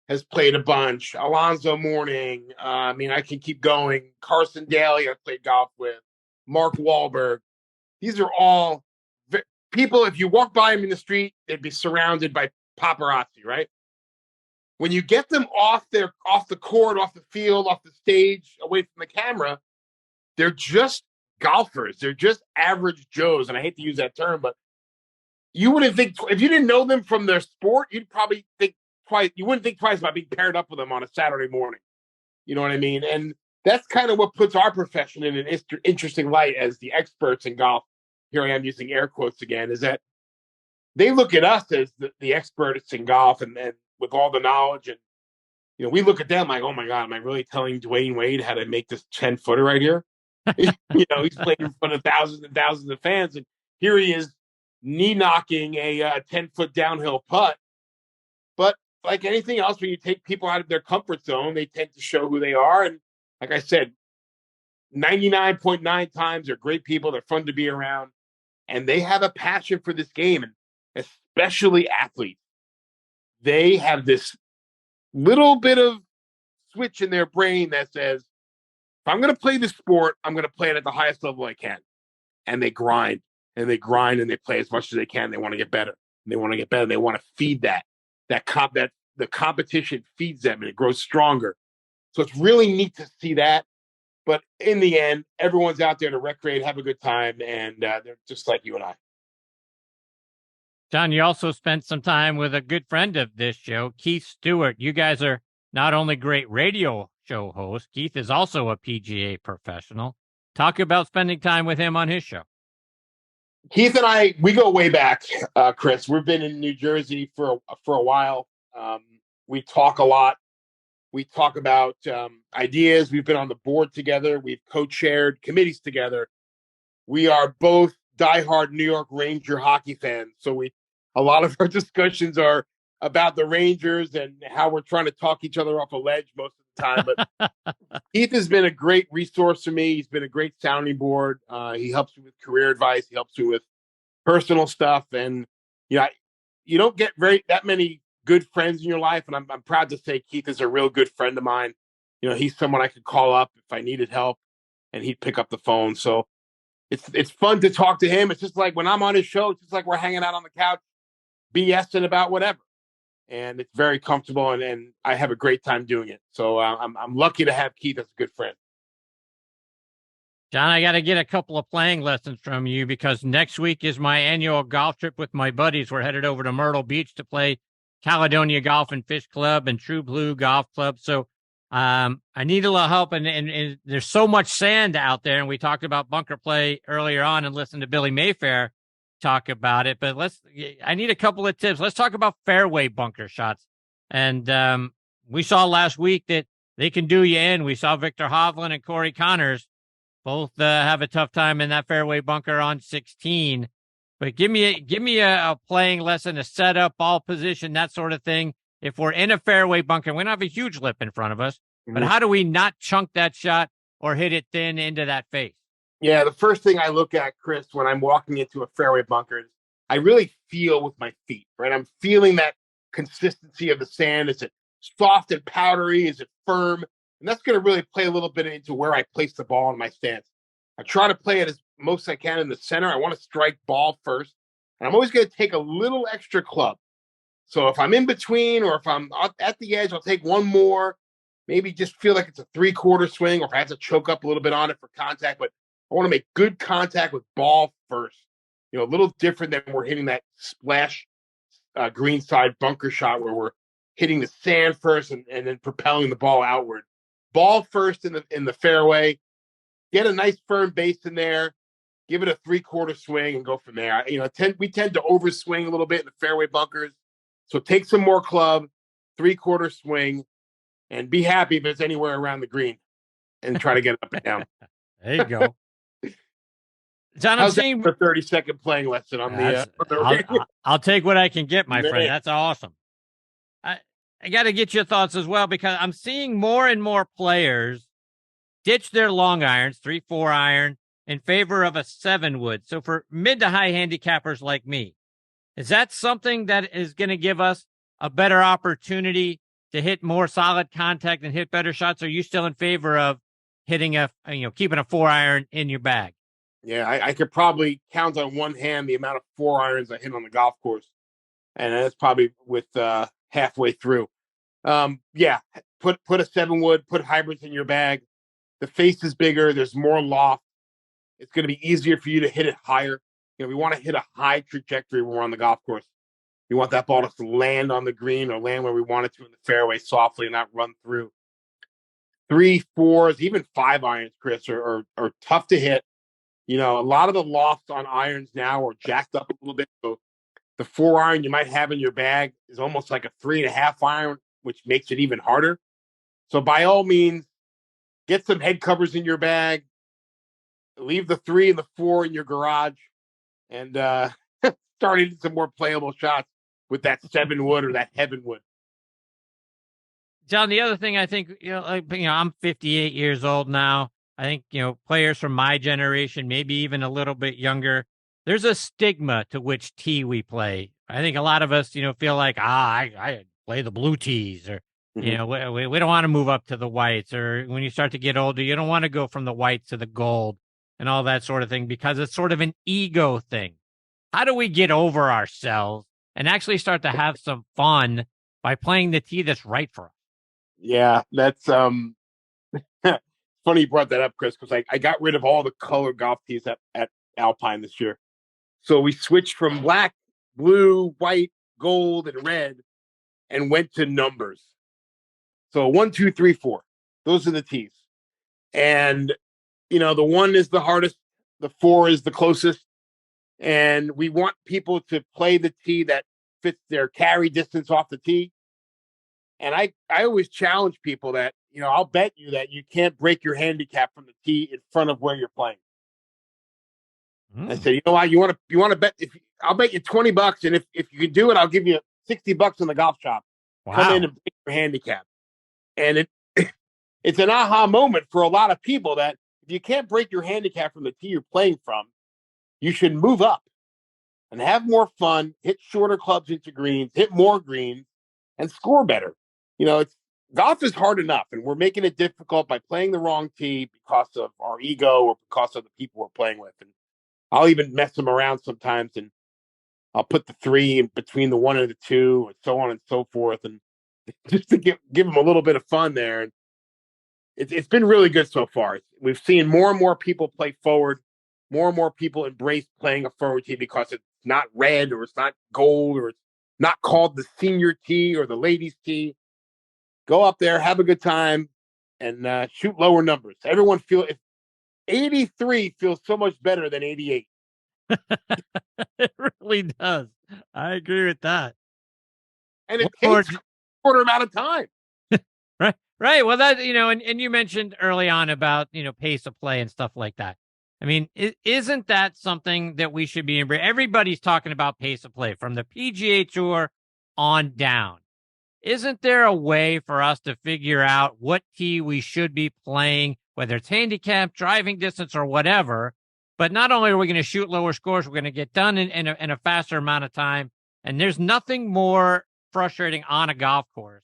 has played a bunch, Alonzo Mourning. I can keep going. Carson Daly I've played golf with, Mark Wahlberg. These are all people, if you walk by them in the street, they'd be surrounded by paparazzi, right? When you get them off the court, off the field, off the stage, away from the camera, they're just golfers. They're just average Joes. And I hate to use that term, but you wouldn't think, if you didn't know them from their sport, you'd probably think twice. You wouldn't think twice about being paired up with them on a Saturday morning. You know what I mean? And that's kind of what puts our profession in an interesting light as the experts in golf. Here I am using air quotes again, is that they look at us as the experts in golf and with all the knowledge. And, we look at them like, oh my God, am I really telling Dwayne Wade how to make this 10-footer right here? He's playing in front of thousands and thousands of fans. And here he is knee knocking a 10-foot downhill putt. But like anything else, when you take people out of their comfort zone, they tend to show who they are. And like I said, 99.9 times they're great people. They're fun to be around. And they have a passion for this game, and especially athletes. They have this little bit of switch in their brain that says, if I'm going to play this sport, I'm going to play it at the highest level I can. And they grind, and they play as much as they can. They want to get better. And they want to get better. They want to feed that the competition feeds them, and it grows stronger. So it's really neat to see that. But in the end, everyone's out there to recreate, have a good time, and they're just like you and I. John, you also spent some time with a good friend of this show, Keith Stewart. You guys are not only great radio show hosts, Keith is also a PGA professional. Talk about spending time with him on his show. Keith and I, we go way back, Chris. We've been in New Jersey for a while. We talk a lot. We talk about ideas. We've been on the board together. We've co-chaired committees together. We are both diehard New York Ranger hockey fans. So a lot of our discussions are about the Rangers and how we're trying to talk each other off a ledge most of the time. But Keith has been a great resource for me. He's been a great sounding board. He helps me with career advice. He helps me with personal stuff. And, you don't get that many good friends in your life. And I'm proud to say Keith is a real good friend of mine. He's someone I could call up if I needed help, and he'd pick up the phone. So it's fun to talk to him. It's just like when I'm on his show, it's just like we're hanging out on the couch, BSing about whatever. And it's very comfortable, and I have a great time doing it. So I'm lucky to have Keith as a good friend. John, I got to get a couple of playing lessons from you because next week is my annual golf trip with my buddies. We're headed over to Myrtle Beach to play Caledonia Golf and Fish Club and True Blue Golf Club. So I need a little help, and there's so much sand out there. And we talked about bunker play earlier on and listened to Billy Mayfair talk about it. But I need a couple of tips. Let's talk about fairway bunker shots. And we saw last week that they can do you in. We saw Victor Hovland and Corey Connors both have a tough time in that fairway bunker on 16. But give me a playing lesson, a setup, ball position, that sort of thing. If we're in a fairway bunker, we don't have a huge lip in front of us, but how do we not chunk that shot or hit it thin into that face? Yeah, the first thing I look at, Chris, when I'm walking into a fairway bunker, is I really feel with my feet, right? I'm feeling that consistency of the sand. Is it soft and powdery? Is it firm? And that's going to really play a little bit into where I place the ball in my stance. I try to play it as most I can in the center. I want to strike ball first. And I'm always going to take a little extra club. So if I'm in between or if I'm at the edge, I'll take one more, maybe just feel like it's a 3/4 swing, or if I have to choke up a little bit on it for contact. But I want to make good contact with ball first. A little different than we're hitting that splash greenside bunker shot where we're hitting the sand first and then propelling the ball outward. Ball first in the fairway, get a nice firm base in there, give it a 3/4 swing and go from there. We tend to overswing a little bit in the fairway bunkers. So take some more club, 3/4 swing, and be happy if it's anywhere around the green and try to get it up and down. There you go. John, I'm seeing a 30-second playing lesson on I'll take what I can get, my friend. That's awesome. I got to get your thoughts as well, because I'm seeing more and more players ditch their long irons, 3-4 iron, in favor of a 7-wood. So for mid to high handicappers like me, is that something that is going to give us a better opportunity to hit more solid contact and hit better shots? Or are you still in favor of hitting keeping a 4 iron in your bag? Yeah, I could probably count on one hand the amount of 4 irons I hit on the golf course. And that's probably with halfway through. Yeah, put a 7-wood, put hybrids in your bag. The face is bigger. There's more loft. It's going to be easier for you to hit it higher. We want to hit a high trajectory when we're on the golf course. We want that ball to land on the green or land where we want it to in the fairway softly and not run through. 3, 4s, even 5 irons, Chris, are tough to hit. A lot of the lofts on irons now are jacked up a little bit. So the 4 iron you might have in your bag is almost like a 3.5 iron, which makes it even harder. So by all means, get some head covers in your bag. Leave the 3 and the 4 in your garage, and start hitting some more playable shots with that 7-wood or that heaven-wood. John, the other thing I think, I'm 58 years old now. I think, players from my generation, maybe even a little bit younger, there's a stigma to which tee we play. I think a lot of us, feel like, I play the blue tees, or, we don't want to move up to the whites, or when you start to get older, you don't want to go from the whites to the gold and all that sort of thing, because it's sort of an ego thing. How do we get over ourselves and actually start to have some fun by playing the tee that's right for us? Yeah, that's funny you brought that up, Chris, because I got rid of all the color golf tees at Alpine this year. So we switched from black, blue, white, gold, and red, and went to numbers. So 1, 2, 3, 4. Those are the tees. And, the 1 is the hardest. The 4 is the closest. And we want people to play the tee that fits their carry distance off the tee. And I always challenge people that, I'll bet you that you can't break your handicap from the tee in front of where you're playing. I said, you know what? You want to bet? I'll bet you $20, and if you can do it, I'll give you $60 in the golf shop. Wow. Come in and break your handicap. And it's an aha moment for a lot of people that if you can't break your handicap from the tee you're playing from, you should move up and have more fun, hit shorter clubs into greens, hit more greens, and score better. Golf is hard enough, and we're making it difficult by playing the wrong tee because of our ego or because of the people we're playing with. And I'll even mess them around sometimes, and I'll put the 3 in between the 1 and the 2, and so on and so forth, and just to give them a little bit of fun there. And it's been really good so far. We've seen more and more people play forward, more and more people embrace playing a forward tee because it's not red or it's not gold or it's not called the senior tee or the ladies tee. Go up there, have a good time, and shoot lower numbers. Everyone 83 feels so much better than 88. It really does. I agree with that. And it takes a shorter amount of time. Right. Well, that, and you mentioned early on about, pace of play and stuff like that. I mean, isn't that something that we should be embracing? Everybody's talking about pace of play from the PGA Tour on down. Isn't there a way for us to figure out what tee we should be playing, whether it's handicap, driving distance, or whatever? But not only are we going to shoot lower scores, we're going to get done in a faster amount of time. And there's nothing more frustrating on a golf course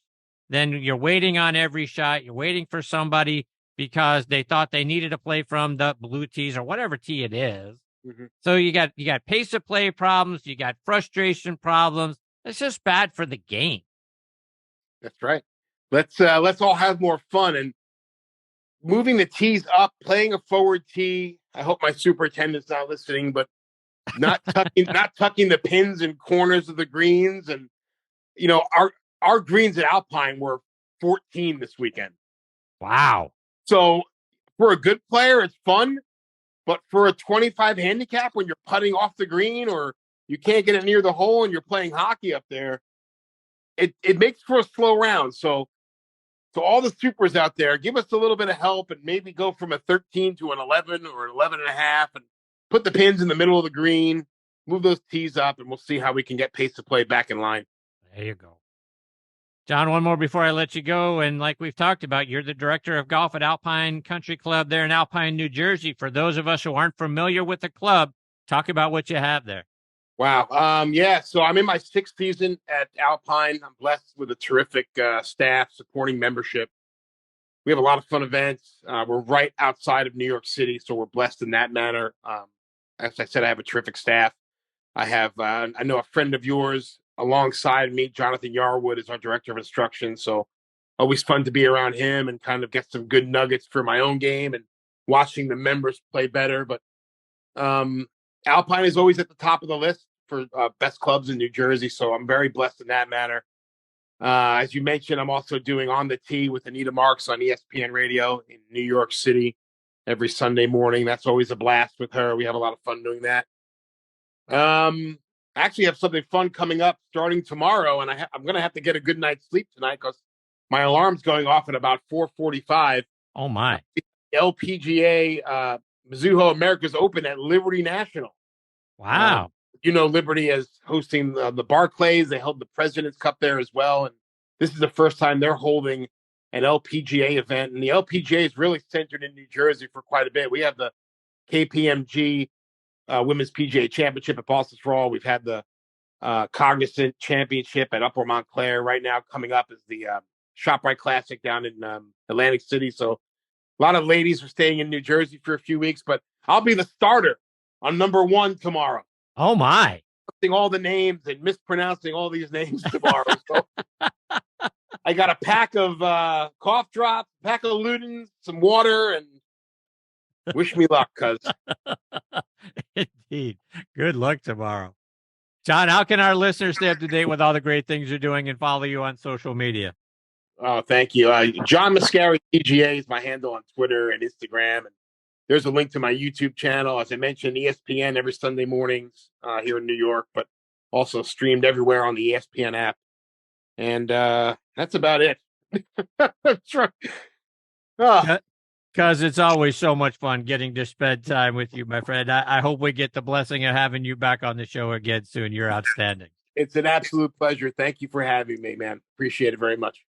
than you're waiting on every shot. You're waiting for somebody because they thought they needed to play from the blue tees or whatever tee it is. Mm-hmm. So you got pace of play problems. You got frustration problems. It's just bad for the game. That's right. Let's all have more fun and moving the tees up, playing a forward tee. I hope my superintendent's not listening, but not tucking the pins in corners of the greens. And our greens at Alpine were 14 this weekend. Wow. So for a good player, it's fun. But for a 25 handicap, when you're putting off the green or you can't get it near the hole and you're playing hockey up there, it makes for a slow round. So all the supers out there, give us a little bit of help and maybe go from a 13 to an 11 or an 11 and a half and put the pins in the middle of the green, move those tees up, and we'll see how we can get pace of play back in line. There you go. John, one more before I let you go. And like we've talked about, you're the director of golf at Alpine Country Club there in Alpine, New Jersey. For those of us who aren't familiar with the club, talk about what you have there. Wow. So I'm in my 6th season at Alpine. I'm blessed with a terrific staff, supporting membership. We have a lot of fun events. We're right outside of New York City, so we're blessed in that manner. As I said, I have a terrific staff. I have, I know a friend of yours alongside me, Jonathan Yarwood, is our director of instruction. So always fun to be around him and kind of get some good nuggets for my own game and watching the members play better. But Alpine is always at the top of the list for best clubs in New Jersey. So I'm very blessed in that manner. As you mentioned, I'm also doing On the Tee with Anita Marks on ESPN Radio in New York City every Sunday morning. That's always a blast with her. We have a lot of fun doing that. I actually have something fun coming up starting tomorrow, and I'm going to have to get a good night's sleep tonight because my alarm's going off at about 4:45. Oh, my. LPGA Mizuho America's Open at Liberty National. Wow. Liberty is hosting the Barclays. They held the President's Cup there as well. And this is the first time they're holding an LPGA event. And the LPGA is really centered in New Jersey for quite a bit. We have the KPMG Women's PGA Championship at Boston for All. We've had the Cognizant Championship at Upper Montclair. Right now coming up is the ShopRite Classic down in Atlantic City. So a lot of ladies are staying in New Jersey for a few weeks, but I'll be the starter on number 1 tomorrow. Oh, my. All the names and mispronouncing all these names tomorrow. So I got a pack of cough drops, a pack of Ludens, some water, and wish me luck, cuz. Indeed. Good luck tomorrow. John, how can our listeners stay up to date with all the great things you're doing and follow you on social media? Oh, thank you. John Mascari PGA is my handle on Twitter and Instagram. And there's a link to my YouTube channel. As I mentioned, ESPN every Sunday mornings here in New York, but also streamed everywhere on the ESPN app. And that's about it. That's right. Because it's always so much fun getting to spend time with you, my friend. I hope we get the blessing of having you back on the show again soon. You're outstanding. It's an absolute pleasure. Thank you for having me, man. Appreciate it very much.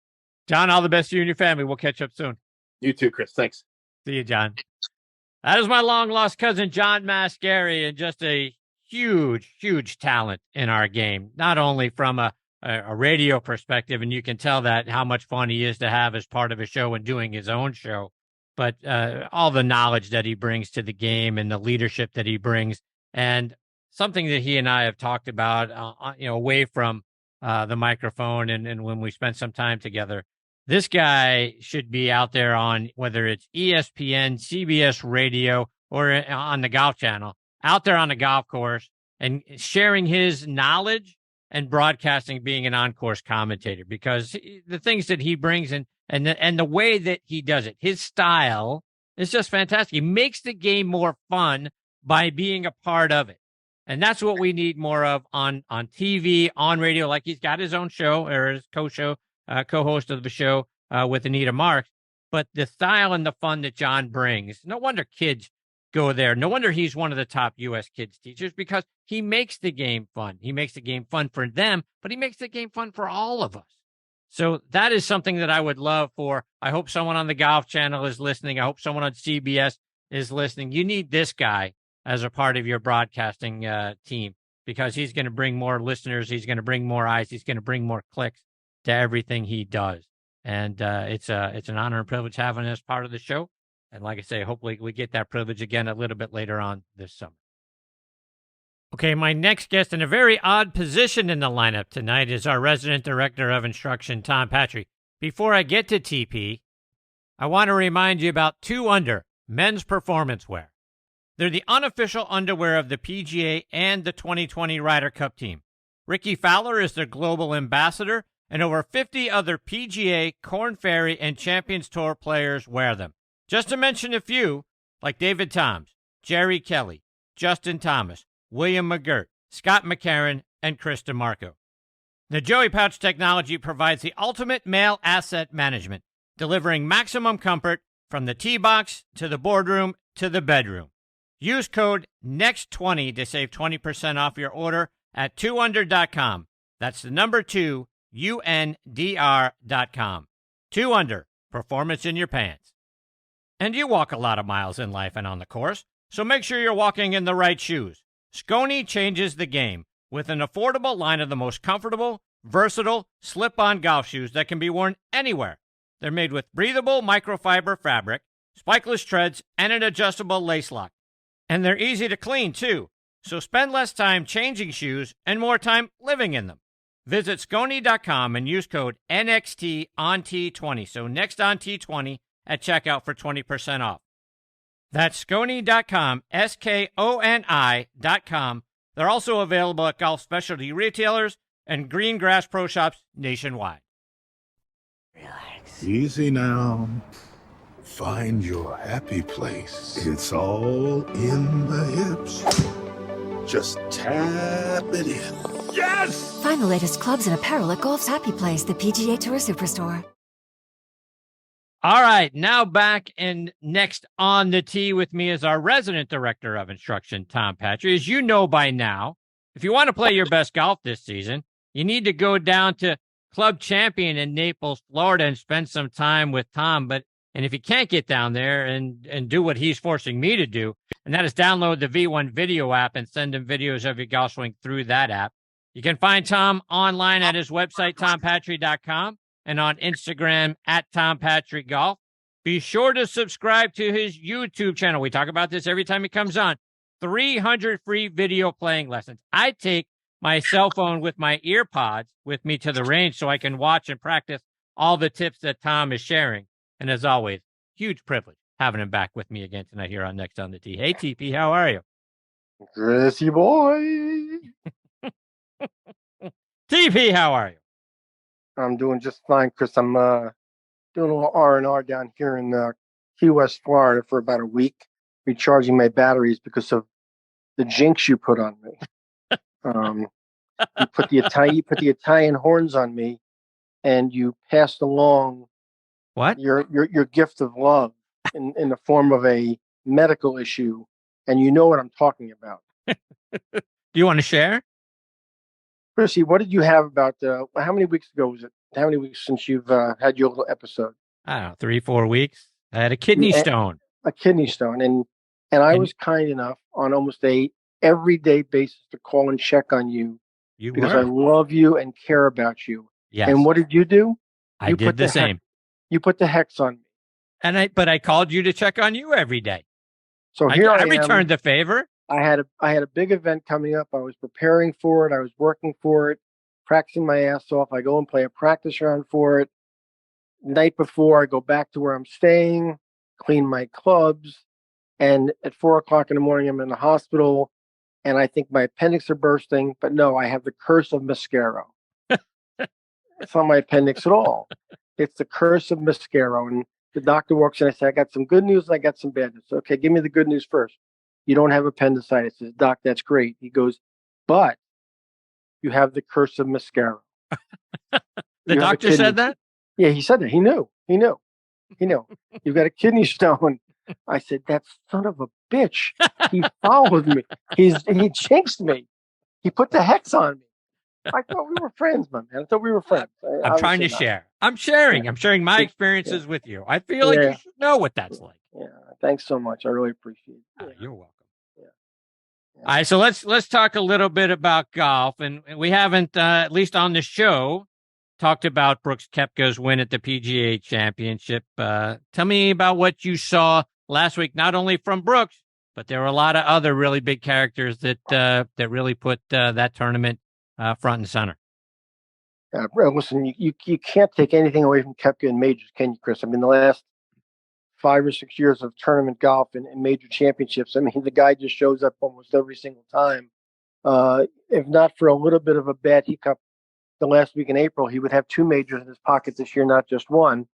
John, all the best to you and your family. We'll catch up soon. You too, Chris. Thanks. See you, John. That is my long-lost cousin, John Mascari, and just a huge, huge talent in our game, not only from a radio perspective, and you can tell that how much fun he is to have as part of a show and doing his own show, but all the knowledge that he brings to the game and the leadership that he brings, and something that he and I have talked about, away from the microphone and when we spent some time together. This guy should be out there on whether it's ESPN, CBS Radio, or on the Golf Channel, out there on the golf course and sharing his knowledge and broadcasting, being an on-course commentator, because the things that he brings and the way that he does it, his style is just fantastic. He makes the game more fun by being a part of it. And that's what we need more of on TV, on radio, like he's got his own show or his co-host of the show with Anita Marks. But the style and the fun that John brings, no wonder kids go there. No wonder he's one of the top U.S. kids teachers, because he makes the game fun. He makes the game fun for them, but he makes the game fun for all of us. So that is something that I would love for. I hope someone on the Golf Channel is listening. I hope someone on CBS is listening. You need this guy as a part of your broadcasting team, because he's going to bring more listeners. He's going to bring more eyes. He's going to bring more clicks to everything he does. And it's an honor and privilege having him as part of the show. And like I say, hopefully we get that privilege again a little bit later on this summer. Okay, my next guest in a very odd position in the lineup tonight is our resident director of instruction, Tom Patri. Before I get to TP, I want to remind you about 2 Under, men's performance wear. They're the unofficial underwear of the PGA and the 2020 Ryder Cup team. Ricky Fowler is their global ambassador, and over 50 other PGA, Korn Ferry, and Champions Tour players wear them. Just to mention a few, like David Toms, Jerry Kelly, Justin Thomas, William McGirt, Scott McCarron, and Chris DeMarco. The Joey Pouch technology provides the ultimate male asset management, delivering maximum comfort from the tee box to the boardroom to the bedroom. Use code NEXT20 to save 20% off your order at 2under.com. That's the number 2, UNDR.com. 2 Under, performance in your pants. And you walk a lot of miles in life and on the course, so make sure you're walking in the right shoes. Skoni changes the game with an affordable line of the most comfortable, versatile, slip-on golf shoes that can be worn anywhere. They're made with breathable microfiber fabric, spikeless treads, and an adjustable lace lock. And they're easy to clean, too, so spend less time changing shoes and more time living in them. Visit Skoni.com and use code NXT on T20, so next on T20 at checkout for 20% off. That's Skoni.com, SKONI.com. They're also available at golf specialty retailers and green grass pro shops nationwide. Relax. Easy now. Find your happy place. It's all in the hips. Just tap it in. Yes! Find the latest clubs and apparel at Golf's Happy Place, the PGA Tour Superstore. All right, now back and next on the tee with me is our resident director of instruction, Tom Patri. As you know by now, if you want to play your best golf this season, you need to go down to Club Champion in Naples, Florida, and spend some time with Tom. And if you can't get down there and do what he's forcing me to do, and that is download the V1 video app and send him videos of your golf swing through that app. You can find Tom online at his website, tompatri.com. and on Instagram at Tom Patri Golf. Be sure to subscribe to his YouTube channel. We talk about this every time he comes on. 300 free video playing lessons. I take my cell phone with my ear pods with me to the range so I can watch and practice all the tips that Tom is sharing. And as always, huge privilege having him back with me again tonight here on Next on the Tee. Hey, TP, how are you? Chrissy boy. TP, how are you? I'm doing just fine, Chris. I'm doing a little R&R down here in Key West, Florida for about a week, recharging my batteries because of the jinx you put on me. You put the Italian horns on me, and you passed along what your gift of love in the form of a medical issue, and you know what I'm talking about. Do you want to share? Chrissy, what did you have about, how many weeks ago was it? How many weeks since you've had your little episode? I don't know, 3-4 weeks. I had a kidney stone. A kidney stone. And I was kind enough on almost a everyday basis to call and check on you. Because I love you and care about you. Yes. And what did you do? I did the same. You put the hex on me. But I called you to check on you every day. So here I returned the favor. I had a big event coming up. I was preparing for it. I was working for it, practicing my ass off. I go and play a practice round for it. Night before, I go back to where I'm staying, clean my clubs, and at 4:00 in the morning, I'm in the hospital, and I think my appendix are bursting. But no, I have the curse of Mascaro. It's not my appendix at all. It's the curse of Mascaro. And the doctor walks in. I say, I got some good news and I got some bad news. Okay, give me the good news first. You don't have appendicitis. I says, Doc, that's great. He goes, but you have the curse of Mascaro. The doctor said that? Yeah, he said that. He knew. You've got a kidney stone. I said, that son of a bitch. He followed me. He jinxed me. He put the hex on me. I thought we were friends, my man. I thought we were friends. I'm trying to share. I'm sharing. I'm sharing my experiences with you. I feel like you should know what that's like. Yeah. Thanks so much. I really appreciate it. You're welcome. All right, so let's talk a little bit about golf, and we haven't, at least on the show, talked about Brooks Koepka's win at the PGA Championship. Tell me about what you saw last week, not only from Brooks, but there were a lot of other really big characters that really put that tournament front and center. Listen, you can't take anything away from Koepka in majors, can you, Chris? I mean, the last 5 or 6 years of tournament golf and major championships, I mean, the guy just shows up almost every single time. If not for a little bit of a bad hiccup the last week in April, he would have 2 majors in his pocket this year, not just one.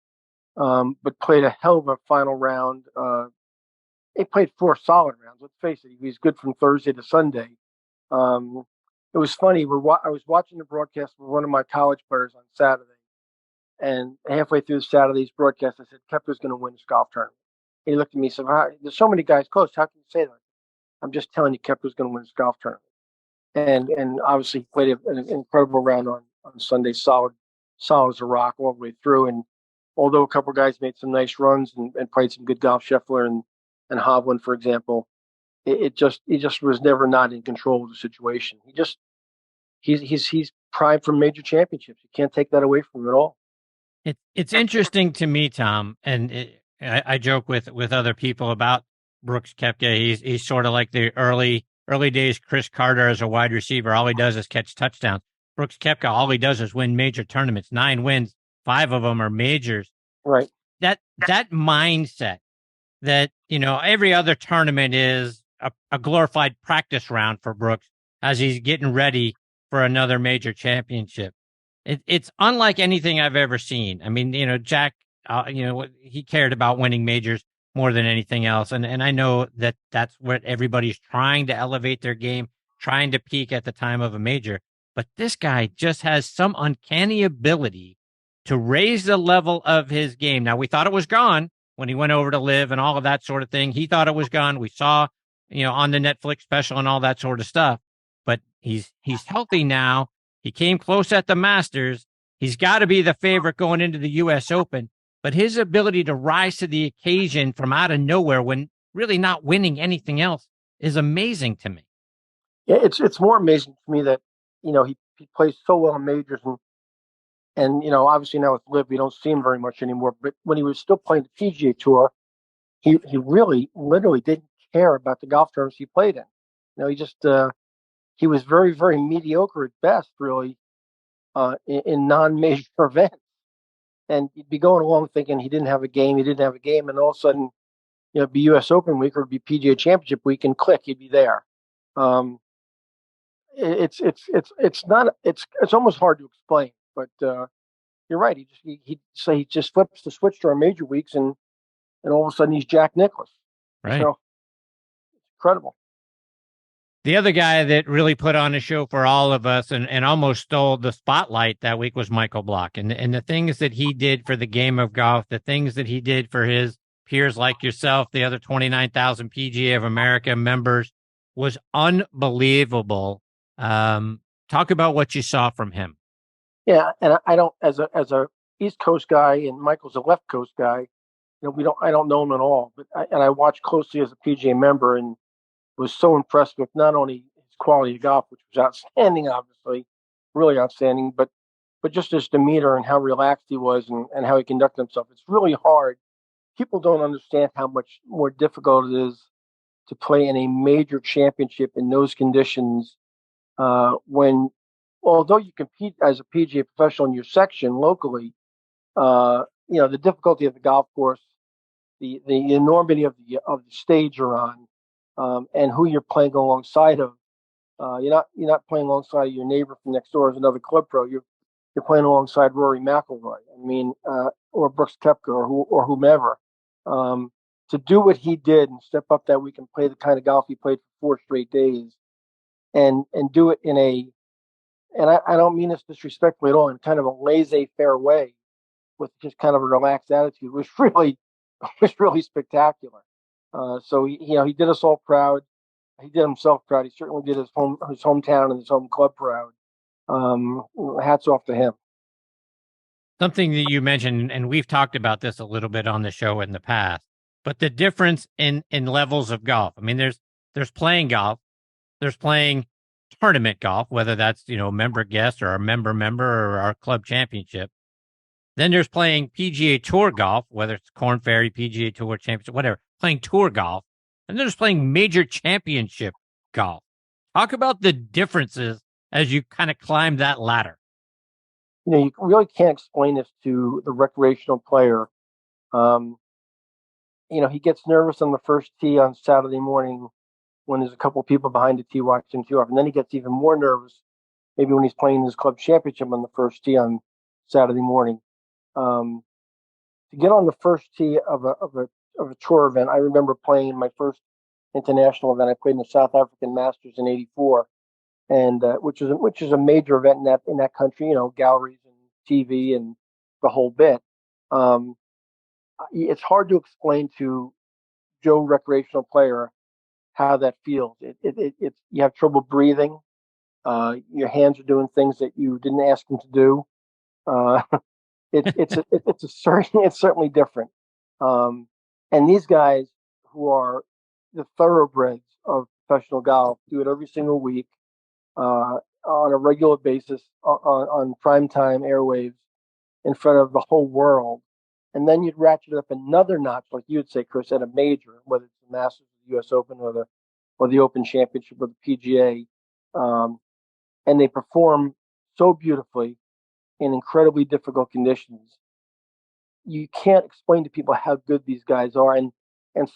But played a hell of a final round. He played 4 solid rounds. Let's face it, he was good from Thursday to Sunday. It was funny. I was watching the broadcast with one of my college players on Saturday, and halfway through Saturday's broadcast, I said, Koepka's going to win this golf tournament. He looked at me and said, there's so many guys close. How can you say that? I'm just telling you, Koepka's going to win this golf tournament. And obviously, he played an incredible round on Sunday, solid as a rock all the way through. And although a couple of guys made some nice runs and played some good golf, Scheffler and Hovland, for example, he just was never not in control of the situation. He's primed for major championships. You can't take that away from him at all. It's interesting to me, Tom, and I joke with other people about Brooks Koepka. He's sort of like the early days Chris Carter as a wide receiver. All he does is catch touchdowns. Brooks Koepka, all he does is win major tournaments. 9 wins, 5 of them are majors. Right. That mindset that, every other tournament is a glorified practice round for Brooks as he's getting ready for another major championship. It's unlike anything I've ever seen. I mean, Jack, he cared about winning majors more than anything else. And I know that's what everybody's trying to elevate their game, trying to peak at the time of a major. But this guy just has some uncanny ability to raise the level of his game. Now, we thought it was gone when he went over to live and all of that sort of thing. He thought it was gone. We saw, on the Netflix special and all that sort of stuff. But he's healthy now. He came close at the Masters. He's got to be the favorite going into the U.S. Open. But his ability to rise to the occasion from out of nowhere when really not winning anything else is amazing to me. Yeah, it's more amazing to me that, he plays so well in majors and obviously now with LIV, we don't see him very much anymore. But when he was still playing the PGA Tour, he really literally didn't care about the golf tournaments he played in. He just he was very, very mediocre at best, really, in non-major events. And you'd be going along thinking he didn't have a game, and all of a sudden, it'd be U.S. Open week or it'd be PGA Championship week, and click, he'd be there. It's almost hard to explain, but you're right. He just flips the switch to our major weeks, and all of a sudden he's Jack Nicklaus. Right. So, it's incredible. The other guy that really put on a show for all of us and almost stole the spotlight that week was Michael Block. And the things that he did for the game of golf, the things that he did for his peers like yourself, the other 29,000 PGA of America members, was unbelievable. Talk about what you saw from him. Yeah, and I don't, as a East Coast guy, and Michael's a left Coast guy. I don't know him at all, but I watched closely as a PGA member, and was so impressed with not only his quality of golf, which was outstanding, obviously, really outstanding, but just his demeanor and how relaxed he was and how he conducted himself. It's really hard. People don't understand how much more difficult it is to play in a major championship in those conditions when, although you compete as a PGA professional in your section locally, the difficulty of the golf course, the enormity of the stage you're on, and who you're playing alongside of. You're not playing alongside your neighbor from next door as another club pro. You're playing alongside Rory McIlroy. Or Brooks Koepka or whomever. To do what he did and step up that week and play the kind of golf he played for 4 straight days, and do it in I don't mean this disrespectfully at all, in kind of a laissez-faire way, with just kind of a relaxed attitude, was really spectacular. So he did us all proud. He did himself proud. He certainly did his hometown and his home club proud. Hats off to him. Something that you mentioned, and we've talked about this a little bit on the show in the past, but the difference in levels of golf. I mean, there's playing golf, there's playing tournament golf, whether that's, member guest or a member or our club championship. Then there's playing PGA Tour golf, whether it's Korn Ferry, PGA Tour Championship, whatever, playing tour golf. And then there's playing major championship golf. Talk about the differences as you kind of climb that ladder. You really can't explain this to the recreational player. He gets nervous on the first tee on Saturday morning when there's a couple of people behind the tee watching him tee off. And then he gets even more nervous maybe when he's playing his club championship on the first tee on Saturday morning. To get on the first tee of a tour event, I remember playing in my first international event. I played in the South African Masters in '84, and which is a major event in that country. Galleries and TV and the whole bit. It's hard to explain to Joe recreational player how that feels. It's you have trouble breathing. Your hands are doing things that you didn't ask them to do. It's certainly different. And these guys who are the thoroughbreds of professional golf do it every single week on a regular basis on primetime airwaves in front of the whole world. And then you'd ratchet it up another notch, like you would say, Chris, at a major, whether it's the Masters, the U.S. Open, or the Open Championship, or the PGA, and they perform so beautifully in incredibly difficult conditions. You can't explain to people how good these guys are, and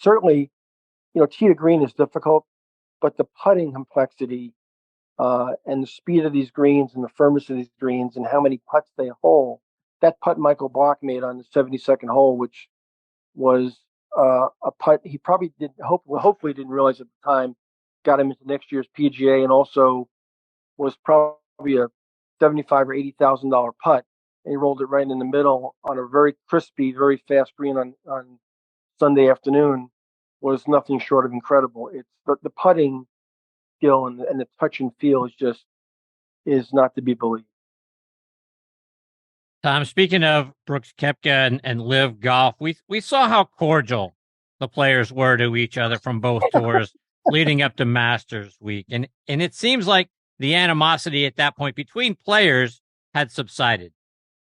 certainly, tee to green is difficult, but the putting complexity and the speed of these greens and the firmness of these greens and how many putts they hole. That putt Michael Block made on the 72nd hole, which was a putt he probably hopefully didn't realize at the time, got him into next year's PGA, and also was probably a $75,000 or $80,000 putt. And he rolled it right in the middle on a very crispy, very fast green on Sunday afternoon. Was nothing short of incredible. It's the putting skill and the touch and feel is not to be believed. Tom, speaking of Brooks Koepka and Live Golf, we saw how cordial the players were to each other from both tours leading up to Masters Week. And it seems like the animosity at that point between players had subsided.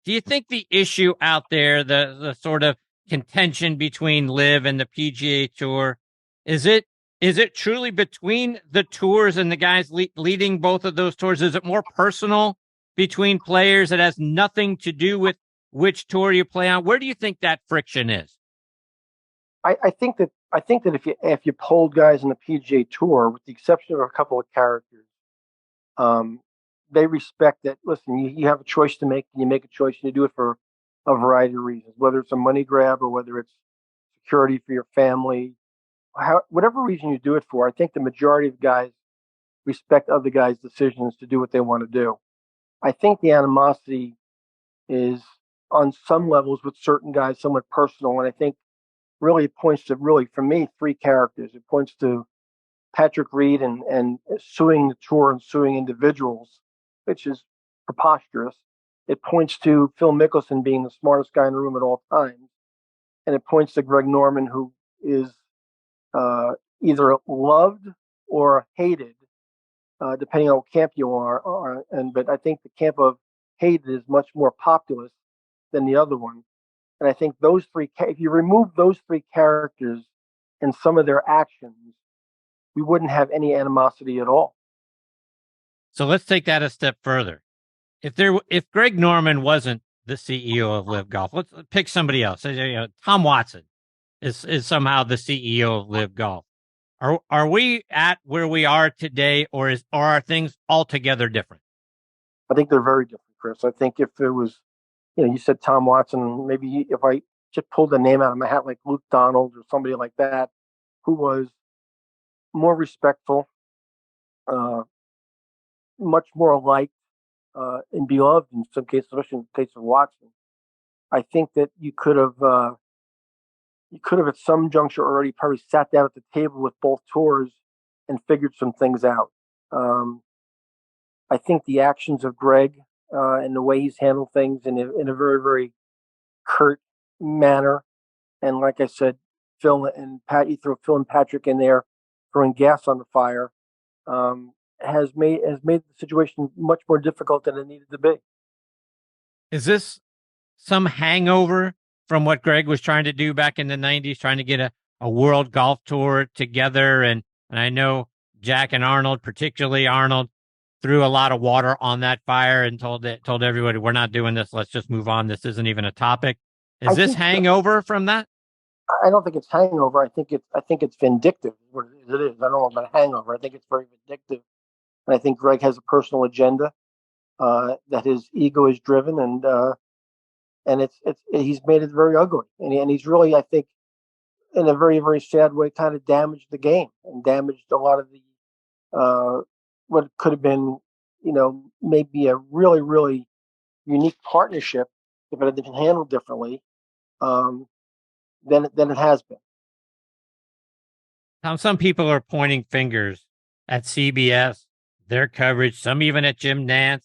Do you think the issue out there, the sort of contention between Live and the PGA Tour, is it truly between the tours and the guys leading both of those tours? Is it more personal between players? It has nothing to do with which tour you play on. Where do you think that friction is? I think that if you polled guys in the PGA Tour, with the exception of a couple of characters, they respect that. Listen, you have a choice to make, and you make a choice, and you do it for a variety of reasons, whether it's a money grab or whether it's security for your family, whatever reason you do it for. I think the majority of guys respect other guys' decisions to do what they want to do. I think the animosity is on some levels with certain guys somewhat personal, and I think really it points to, for me, 3 characters. It points to Patrick Reed and suing the tour and suing individuals which is preposterous. It points to Phil Mickelson being the smartest guy in the room at all times. And it points to Greg Norman, who is either loved or hated, depending on what camp you are. But I think the camp of hated is much more populous than the other one. And I think those three, if you remove those three characters and some of their actions, we wouldn't have any animosity at all. So let's take that a step further. If Greg Norman wasn't the CEO of Live Golf, let's pick somebody else. Tom Watson is somehow the CEO of Live Golf. Are we at where we are today, or are things altogether different? I think they're very different, Chris. I think if there was, you said Tom Watson, maybe if I just pulled a name out of my hat like Luke Donald or somebody like that, who was more respectful, much more liked, and beloved in some cases, especially in the case of Watson. I think that you could have at some juncture already probably sat down at the table with both tours and figured some things out. I think the actions of Greg and the way he's handled things in a very, very curt manner, and like I said, Phil and Patrick in there throwing gas on the fire, has made the situation much more difficult than it needed to be. Is this some hangover from what Greg was trying to do back in the 90s, trying to get a world golf tour together? And I know Jack and Arnold, particularly Arnold, threw a lot of water on that fire and told everybody, we're not doing this. Let's just move on. This isn't even a topic. Is this hangover from that? I don't think it's hangover. I think it's vindictive. What it is. I don't know about hangover. I think it's very vindictive. And I think Greg has a personal agenda that his ego is driven, and he's made it very ugly. And he's really, I think, in a very, very sad way, kind of damaged the game and damaged a lot of the what could have been, maybe a really, really unique partnership if it had been handled differently than it has been. Now, some people are pointing fingers at CBS, their coverage, some even at Jim Nantz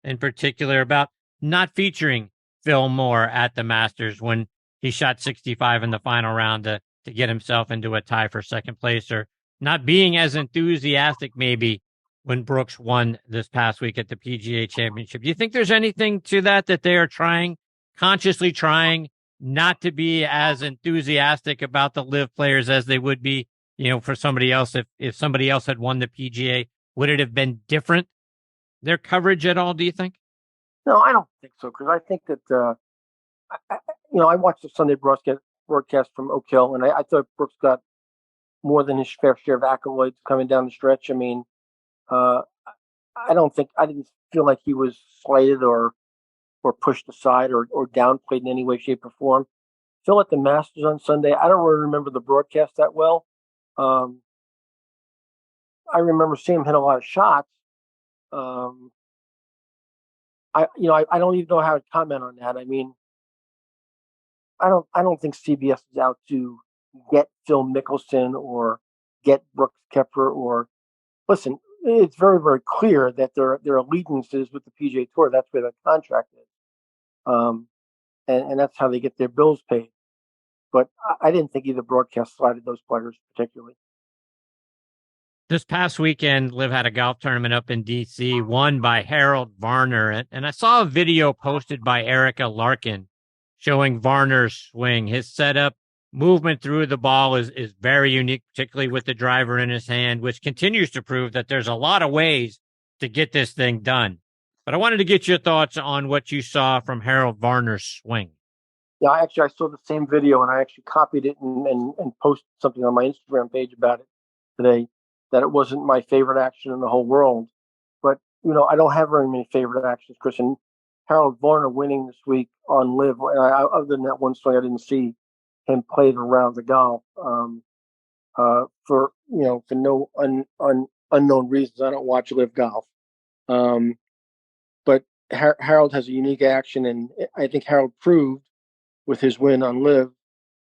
in particular, about not featuring Phil Moore at the Masters when he shot 65 in the final round to get himself into a tie for second place, or not being as enthusiastic maybe when Brooks won this past week at the PGA Championship. Do you think there's anything to that they are consciously trying not to be as enthusiastic about the live players as they would be, for somebody else? If somebody else had won the PGA, would it have been different, their coverage at all, do you think? No, I don't think so, because I think that, I watched the Sunday broadcast from Oak Hill, and I thought Brooks got more than his fair share of accolades coming down the stretch. I mean, I didn't feel like he was slighted or pushed aside or downplayed in any way, shape, or form. Phil at the Masters on Sunday, I don't really remember the broadcast that well. I remember seeing him hit a lot of shots. I don't even know how to comment on that. I mean, I don't think CBS is out to get Phil Mickelson or get Brooks Koepka or listen. It's very, very clear that their allegiances with the PGA Tour. That's where their contract is, and that's how they get their bills paid. But I didn't think either broadcast slighted those players particularly. This past weekend, Liv had a golf tournament up in D.C., won by Harold Varner. And I saw a video posted by Erica Larkin showing Varner's swing. His setup, movement through the ball is very unique, particularly with the driver in his hand, which continues to prove that there's a lot of ways to get this thing done. But I wanted to get your thoughts on what you saw from Harold Varner's swing. Yeah, I saw the same video, and I actually copied it and posted something on my Instagram page about it today. That it wasn't my favorite action in the whole world. But, I don't have very many favorite actions, Chris. And Harold Varner winning this week on Live, other than that one swing, I didn't see him play the round of golf for no unknown reasons. I don't watch Live Golf. But Harold has a unique action, and I think Harold proved with his win on Live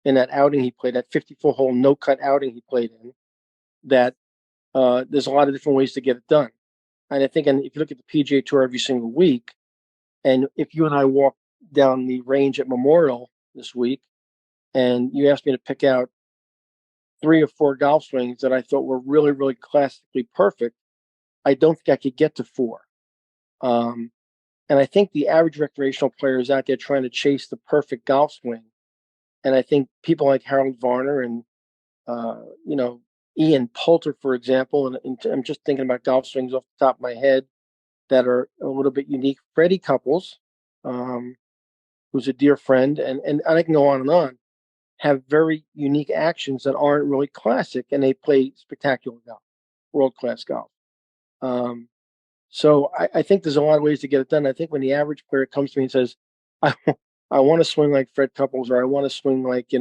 in that outing he played, that 54-hole no-cut outing he played in, that there's a lot of different ways to get it done. And I think, and if you look at the PGA Tour every single week, and if you and I walk down the range at Memorial this week, and you asked me to pick out 3 or 4 golf swings that I thought were really, really classically perfect, I don't think I could get to 4. And I think the average recreational player is out there trying to chase the perfect golf swing. And I think people like Harold Varner and, Ian Poulter, for example, and I'm just thinking about golf swings off the top of my head that are a little bit unique. Freddie Couples, who's a dear friend, and I can go on, have very unique actions that aren't really classic, and they play spectacular golf, world-class golf. So I think there's a lot of ways to get it done. I think when the average player comes to me and says, I want to swing like Fred Couples, or I want to swing like,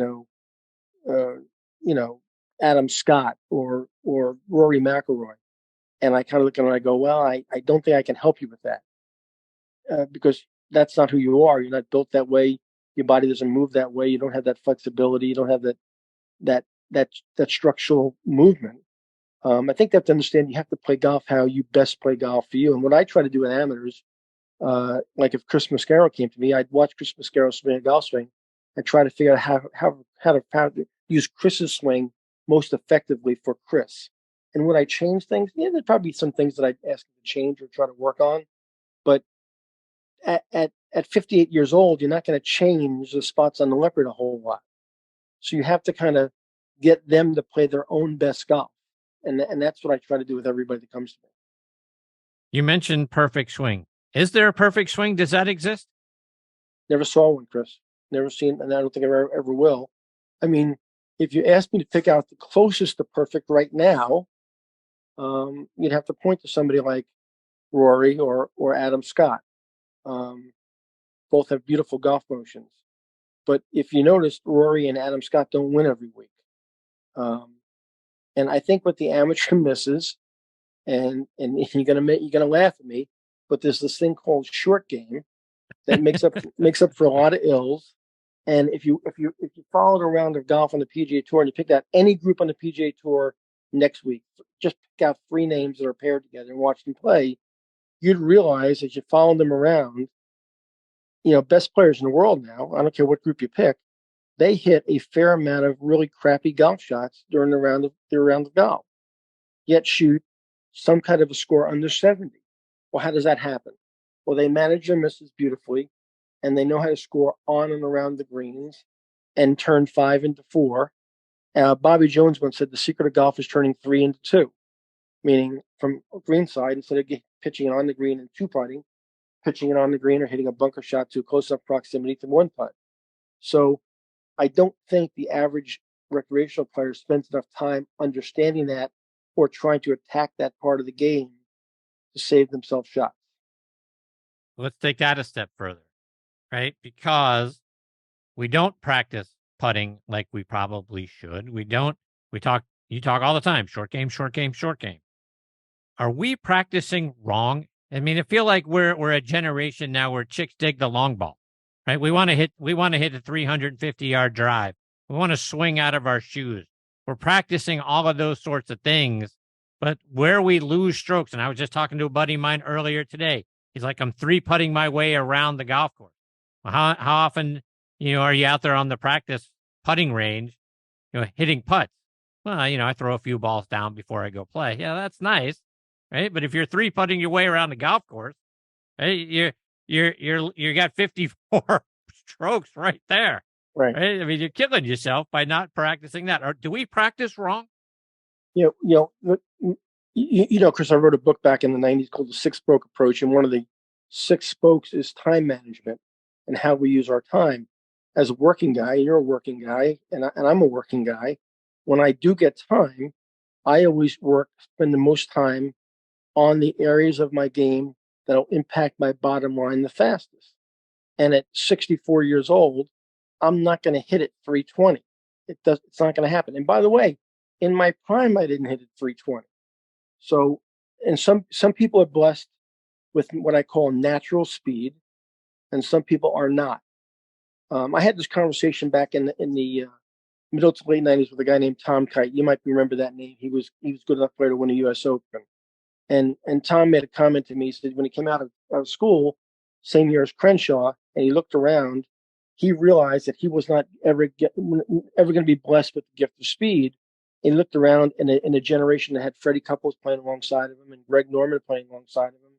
Adam Scott or Rory McIlroy. And I kind of look at him and I go, well, I don't think I can help you with that because that's not who you are. You're not built that way. Your body doesn't move that way. You don't have that flexibility. You don't have that structural movement. I think they have to understand you have to play golf how you best play golf for you. And what I try to do with amateurs, like if Chris Mascaro came to me, I'd watch Chris Mascaro swing a golf swing and try to figure out how to use Chris's swing most effectively for Chris. And would I change things? Yeah, there'd probably be some things that I'd ask him to change or try to work on. But at 58 years old, you're not going to change the spots on the leopard a whole lot. So you have to kind of get them to play their own best golf. And that's what I try to do with everybody that comes to me. You mentioned perfect swing. Is there a perfect swing? Does that exist? Never saw one, Chris. Never seen, and I don't think I ever will. I mean, if you ask me to pick out the closest to perfect right now, you'd have to point to somebody like Rory or Adam Scott. Both have beautiful golf motions. But if you notice, Rory and Adam Scott don't win every week. And I think what the amateur misses, and you're gonna laugh at me, but there's this thing called short game that makes up for a lot of ills. And if you followed a round of golf on the PGA Tour and you picked out any group on the PGA Tour next week, just pick out 3 names that are paired together and watch them play, you'd realize as you follow them around, best players in the world now, I don't care what group you pick, they hit a fair amount of really crappy golf shots during their round of golf, yet shoot some kind of a score under 70. Well, how does that happen? Well, they manage their misses beautifully, and they know how to score on and around the greens and turn 5 into 4. Bobby Jones once said the secret of golf is turning 3 into 2, meaning from green side, instead of pitching it on the green and 2-putting, pitching it on the green or hitting a bunker shot to close up proximity to 1-putt. So I don't think the average recreational player spends enough time understanding that or trying to attack that part of the game to save themselves shots. Let's take that a step further, right? Because we don't practice putting like we probably should. You talk all the time, short game, short game, short game. Are we practicing wrong? I mean, I feel like we're a generation now where chicks dig the long ball, right? We want to hit a 350-yard drive. We want to swing out of our shoes. We're practicing all of those sorts of things, but where we lose strokes, and I was just talking to a buddy of mine earlier today. He's like, I'm 3-putting my way around the golf course. Well, how often, are you out there on the practice putting range, hitting putts? Well, I throw a few balls down before I go play. Yeah, that's nice, right? But if you're 3-putting your way around the golf course, right, you got 54 strokes right there. Right. I mean, you're killing yourself by not practicing that. Or do we practice wrong? Chris, I wrote a book back in the 90s called The 6-Spoke Approach, and one of the 6 spokes is time management and how we use our time. As a working guy, you're a working guy, and I'm a working guy. When I do get time, I always spend the most time on the areas of my game that'll impact my bottom line the fastest. And at 64 years old, I'm not going to hit it 320. It's not going to happen. And by the way, in my prime, I didn't hit it 320. So, and some people are blessed with what I call natural speed, and some people are not. I had this conversation back in the middle to late 90s with a guy named Tom Kite. You might remember that name. He was good enough player to win a U.S. Open. And Tom made a comment to me. He said when he came out of school, same year as Crenshaw, and he looked around, he realized that he was not ever going to be blessed with the gift of speed. He looked around in a generation that had Freddie Couples playing alongside of him, and Greg Norman playing alongside of him,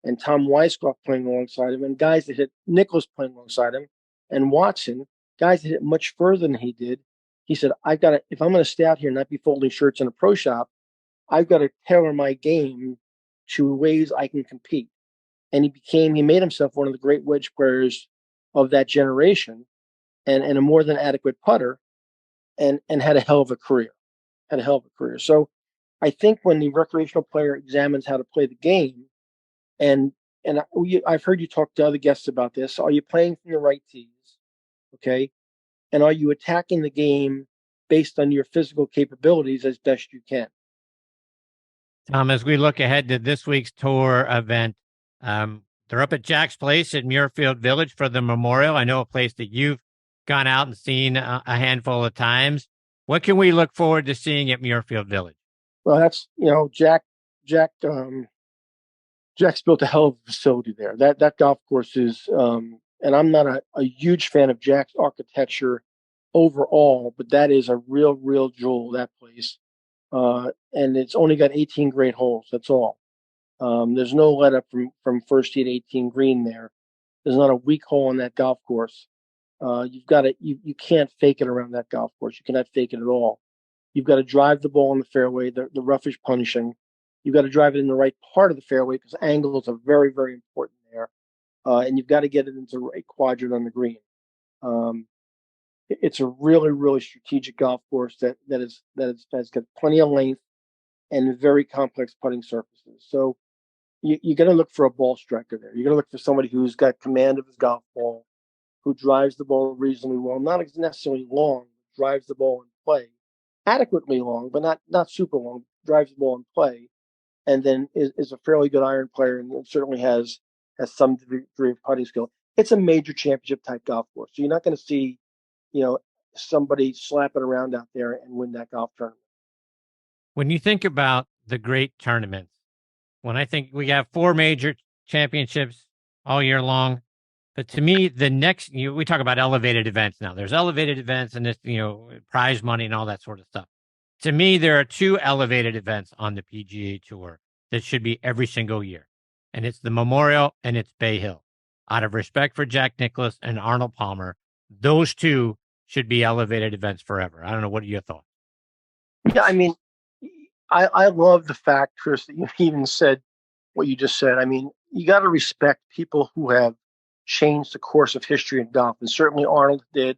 and Tom Weiskopf playing alongside him, and guys that hit Nicklaus playing alongside him, and Watson, guys that hit much further than he did. He said, if I'm going to stay out here and not be folding shirts in a pro shop, I've got to tailor my game to ways I can compete. And he made himself one of the great wedge players of that generation, and a more than adequate putter, and had a hell of a career. So I think when the recreational player examines how to play the game, and I've heard you talk to other guests about this, are you playing from the right tees? Okay. And are you attacking the game based on your physical capabilities as best you can? Tom, as we look ahead to this week's tour event, they're up at Jack's Place at Muirfield Village for the Memorial. I know a place that you've gone out and seen a handful of times. What can we look forward to seeing at Muirfield Village? Well, that's, Jack's built a hell of a facility there. That golf course is, and I'm not a huge fan of Jack's architecture overall, but that is a real jewel, that place. And it's only got 18 great holes. That's all. There's no let up from first tee to 18 green there. There's not a weak hole in that golf course. You can't fake it around that golf course. You cannot fake it at all. You've got to drive the ball in the fairway. The rough is punishing. You've got to drive it in the right part of the fairway because angles are very, very important there. And you've got to get it into the right quadrant on the green. It's a really strategic golf course that has got plenty of length and very complex putting surfaces. So you got to look for a ball striker there. You got to look for somebody who's got command of his golf ball, who drives the ball reasonably well, not necessarily long, drives the ball in play, adequately long, but not super long, drives the ball in play, and then is a fairly good iron player and certainly has some degree of putting skill. It's a major championship type golf course. So you're not going to see, somebody slap it around out there and win that golf tournament. When you think about the great tournaments, when I think we have 4 major championships all year long, but to me, the next, we talk about elevated events now. There's elevated events and this, prize money and all that sort of stuff. To me, there are 2 elevated events on the PGA Tour that should be every single year. And it's the Memorial and it's Bay Hill. Out of respect for Jack Nicklaus and Arnold Palmer, those 2 should be elevated events forever. I don't know. What are your thoughts? Yeah, I mean, I love the fact, Chris, that you even said what you just said. I mean, you got to respect people who have changed the course of history in golf. And certainly Arnold did.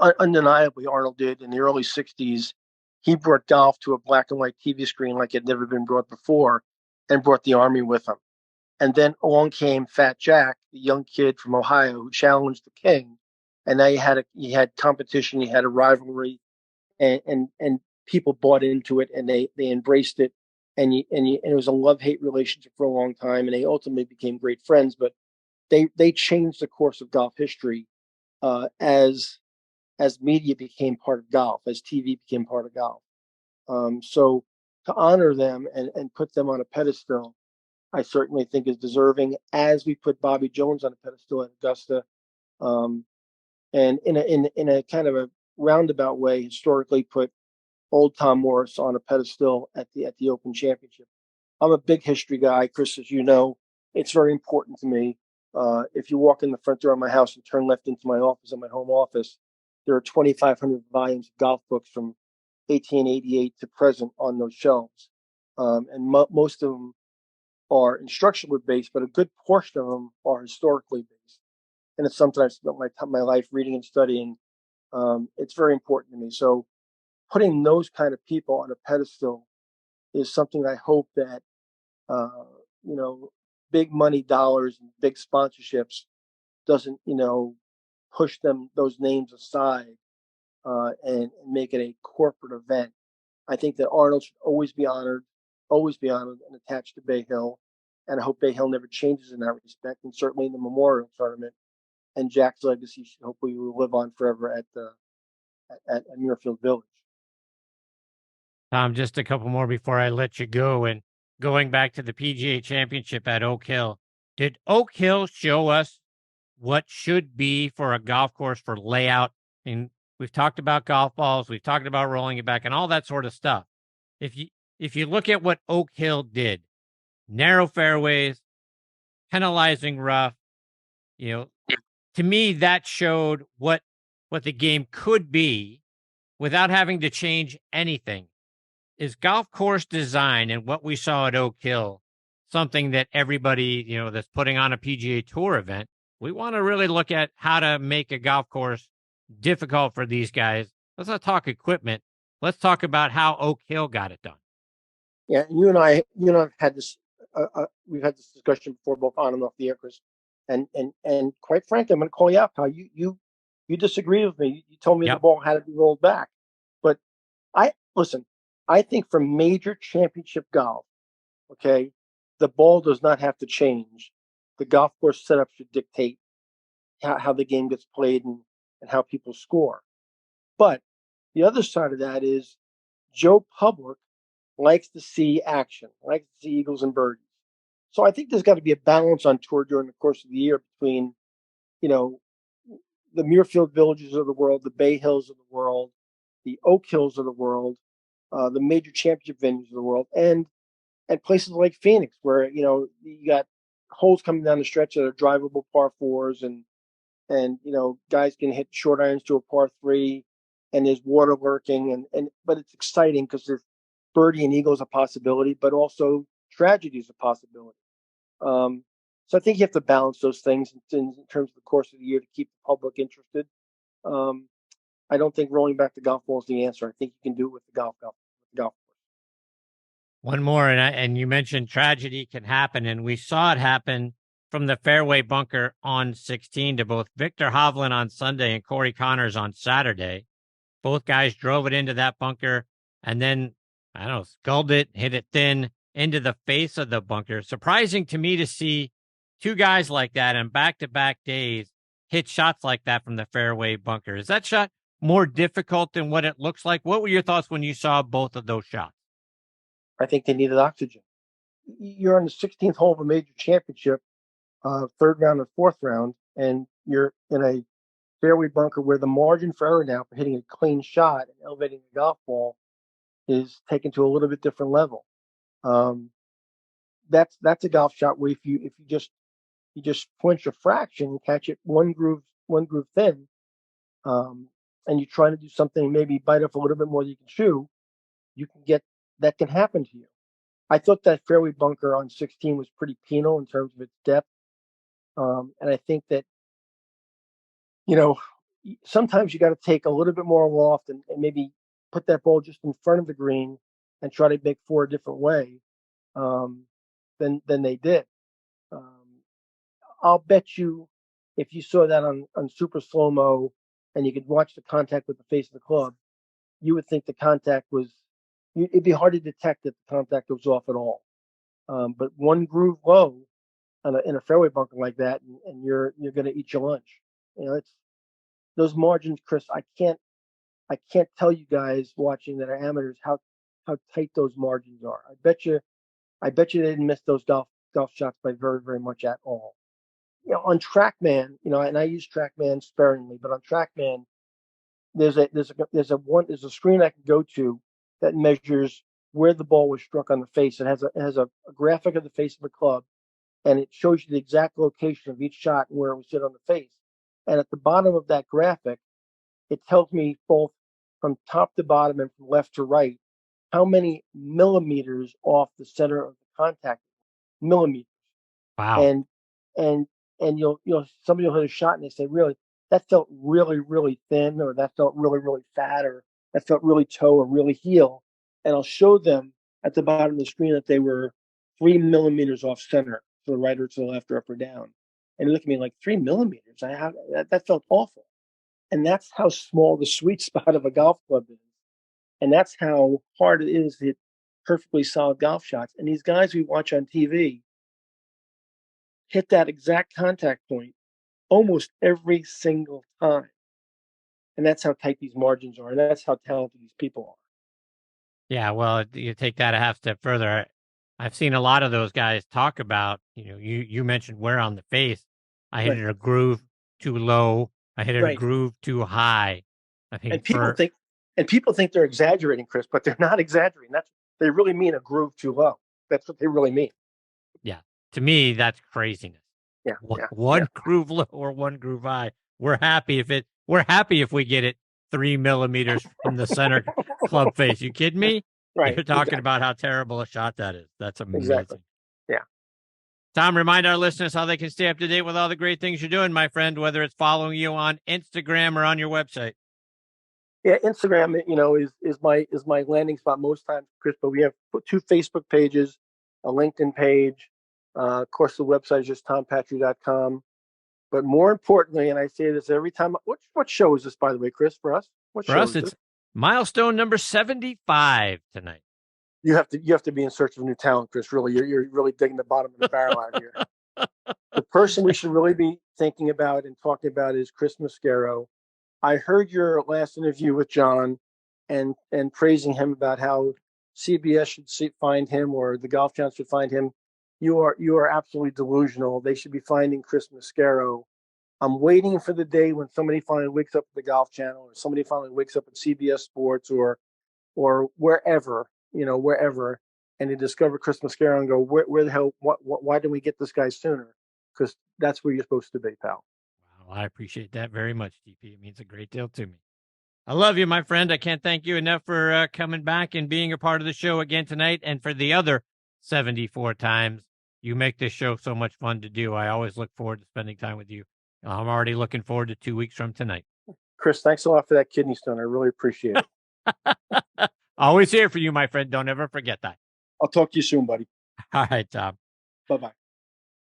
Undeniably, Arnold did in the early 60s. He brought golf to a black and white TV screen like it had never been brought before and brought the Army with him. And then along came Fat Jack, the young kid from Ohio who challenged the king. And now you had competition, you had a rivalry, and people bought into it and they embraced it. And it was a love-hate relationship for a long time. And they ultimately became great friends. But they changed the course of golf history as media became part of golf, as TV became part of golf. So to honor them and put them on a pedestal, I certainly think is deserving, as we put Bobby Jones on a pedestal at Augusta. And in a kind of a roundabout way, historically put old Tom Morris on a pedestal at the Open Championship. I'm a big history guy, Chris, as you know. It's very important to me. If you walk in the front door of my house and turn left into my office, in my home office, there are 2,500 volumes of golf books from 1888 to present on those shelves. And most of them are instructional based, but a good portion of them are historically based. And it's something I've spent my life reading and studying. It's very important to me. So putting those kind of people on a pedestal is something I hope that, big money dollars and big sponsorships doesn't, push those names aside and make it a corporate event. I think that Arnold should always be honored and attached to Bay Hill. And I hope Bay Hill never changes in that respect. And certainly in the Memorial Tournament, and Jack's legacy should hopefully live on forever at Muirfield Village. Tom, just a couple more before I let you go. And going back to the PGA Championship at Oak Hill, did Oak Hill show us what should be for a golf course for layout? And we've talked about golf balls, we've talked about rolling it back and all that sort of stuff. If you look at what Oak Hill did, narrow fairways, penalizing rough, to me that showed what the game could be without having to change anything. Is golf course design and what we saw at Oak Hill something that everybody, that's putting on a PGA Tour event, we want to really look at how to make a golf course difficult for these guys. Let's not talk equipment. Let's talk about how Oak Hill got it done. Yeah, you and I have had this. We've had this discussion before, both on and off the air, Chris. And quite frankly, I'm going to call you out, pal. You disagree with me. You told me the ball had to be rolled back, but I think for major championship golf, okay, the ball does not have to change. The golf course setup should dictate how the game gets played and how people score. But the other side of that is Joe Public likes to see action, likes to see eagles and birdies. So I think there's got to be a balance on tour during the course of the year between, the Muirfield Villages of the world, the Bay Hills of the world, the Oak Hills of the world, the major championship venues of the world, and places like Phoenix, where you got holes coming down the stretch that are drivable par fours, and guys can hit short irons to a par three, and there's water lurking, but it's exciting because there's birdie and eagle is a possibility, but also tragedy is a possibility. So I think you have to balance those things in terms of the course of the year to keep the public interested. I don't think rolling back the golf ball is the answer. I think you can do it with the golf course. One more, and you mentioned tragedy can happen, and we saw it happen from the fairway bunker on 16 to both Victor Hovland on Sunday and Corey Connors on Saturday. Both guys drove it into that bunker and then, sculled it, hit it thin into the face of the bunker. Surprising to me to see two guys like that in back-to-back days hit shots like that from the fairway bunker. Is that shot more difficult than what it looks like? What were your thoughts when you saw both of those shots? I think they needed oxygen. You're on the 16th hole of a major championship, third round and fourth round, and you're in a fairway bunker where the margin for error now for hitting a clean shot and elevating the golf ball is taken to a little bit different level. That's a golf shot where if you just flinch a fraction and catch it one groove thin, and you try to do something, maybe bite off a little bit more than you can chew, that can happen to you. I thought that fairway bunker on 16 was pretty penal in terms of its depth. And I think that, sometimes you got to take a little bit more loft and maybe put that ball just in front of the green and try to make four a different way than they did. I'll bet you if you saw that on super slow-mo and you could watch the contact with the face of the club, you would think the contact was, it'd be hard to detect that the contact was off at all. But one groove low in a fairway bunker like that, and you're going to eat your lunch. It's those margins, Chris. I can't tell you guys watching that are amateurs how tight those margins are. I bet you they didn't miss those golf shots by very, very much at all. On TrackMan, and I use TrackMan sparingly, but on TrackMan, there's a screen I can go to that measures where the ball was struck on the face. It has a graphic of the face of the club, and it shows you the exact location of each shot and where it was hit on the face. And at the bottom of that graphic, it tells me both from top to bottom and from left to right how many millimeters off the center of the contact. Millimeters. Wow. And somebody will hit a shot and they say, really, that felt really, really thin, or that felt really, really fat, or that felt really toe or really heel. And I'll show them at the bottom of the screen that they were 3 millimeters off center, to the right or to the left or up or down. And they look at me like, 3 millimeters? That felt awful. And that's how small the sweet spot of a golf club is. And that's how hard it is to hit perfectly solid golf shots. And these guys we watch on TV hit that exact contact point almost every single time. And that's how tight these margins are. And that's how talented these people are. Yeah, well, you take that a half step further. I've seen a lot of those guys talk about, you mentioned wear on the face. I hit it a groove too low. I hit it a groove too high. I think people think they're exaggerating, Chris, but they're not exaggerating. They really mean a groove too low. That's what they really mean. Yeah. To me, that's craziness. Yeah. One groove low or one groove high. We're happy if we get it 3 millimeters from the center club face. You kidding me? Right. You're talking about how terrible a shot that is. That's amazing. Exactly. Yeah. Tom, remind our listeners how they can stay up to date with all the great things you're doing, my friend, whether it's following you on Instagram or on your website. Yeah, Instagram, is my landing spot most times, Chris. But we have 2 Facebook pages, a LinkedIn page. Of course, the website is just tompatri.com. But more importantly, and I say this every time, what show is this, by the way, Chris? For us, it's milestone number 75 tonight. You have to be in search of new talent, Chris. Really, you're really digging the bottom of the barrel out here. The person we should really be thinking about and talking about is Chris Mascari. I heard your last interview with John, and praising him about how CBS should find him, or the Golf Channel should find him. You are absolutely delusional. They should be finding Chris Mascari. I'm waiting for the day when somebody finally wakes up at the Golf Channel, or somebody finally wakes up at CBS Sports, or wherever, and they discover Chris Mascari and go, where the hell? Why didn't we get this guy sooner? Because that's where you're supposed to be, pal. Wow, I appreciate that very much, DP. It means a great deal to me. I love you, my friend. I can't thank you enough for coming back and being a part of the show again tonight, and for the other 74 times. You make this show so much fun to do. I always look forward to spending time with you. I'm already looking forward to 2 weeks from tonight. Chris, thanks a lot for that kidney stone. I really appreciate it. Always here for you, my friend. Don't ever forget that. I'll talk to you soon, buddy. All right, Tom. Bye-bye.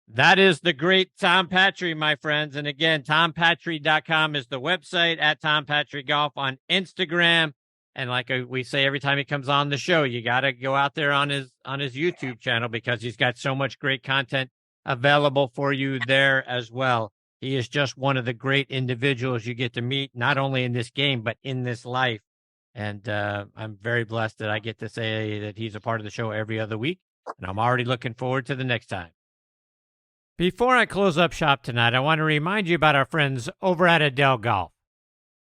That is the great Tom Patri, my friends. And again, tompatri.com is the website, at Tom Patri Golf on Instagram. And like we say every time he comes on the show, you got to go out there on his YouTube channel, because he's got so much great content available for you there as well. He is just one of the great individuals you get to meet, not only in this game, but in this life. And I'm very blessed that I get to say that he's a part of the show every other week. And I'm already looking forward to the next time. Before I close up shop tonight, I want to remind you about our friends over at Adele Golf.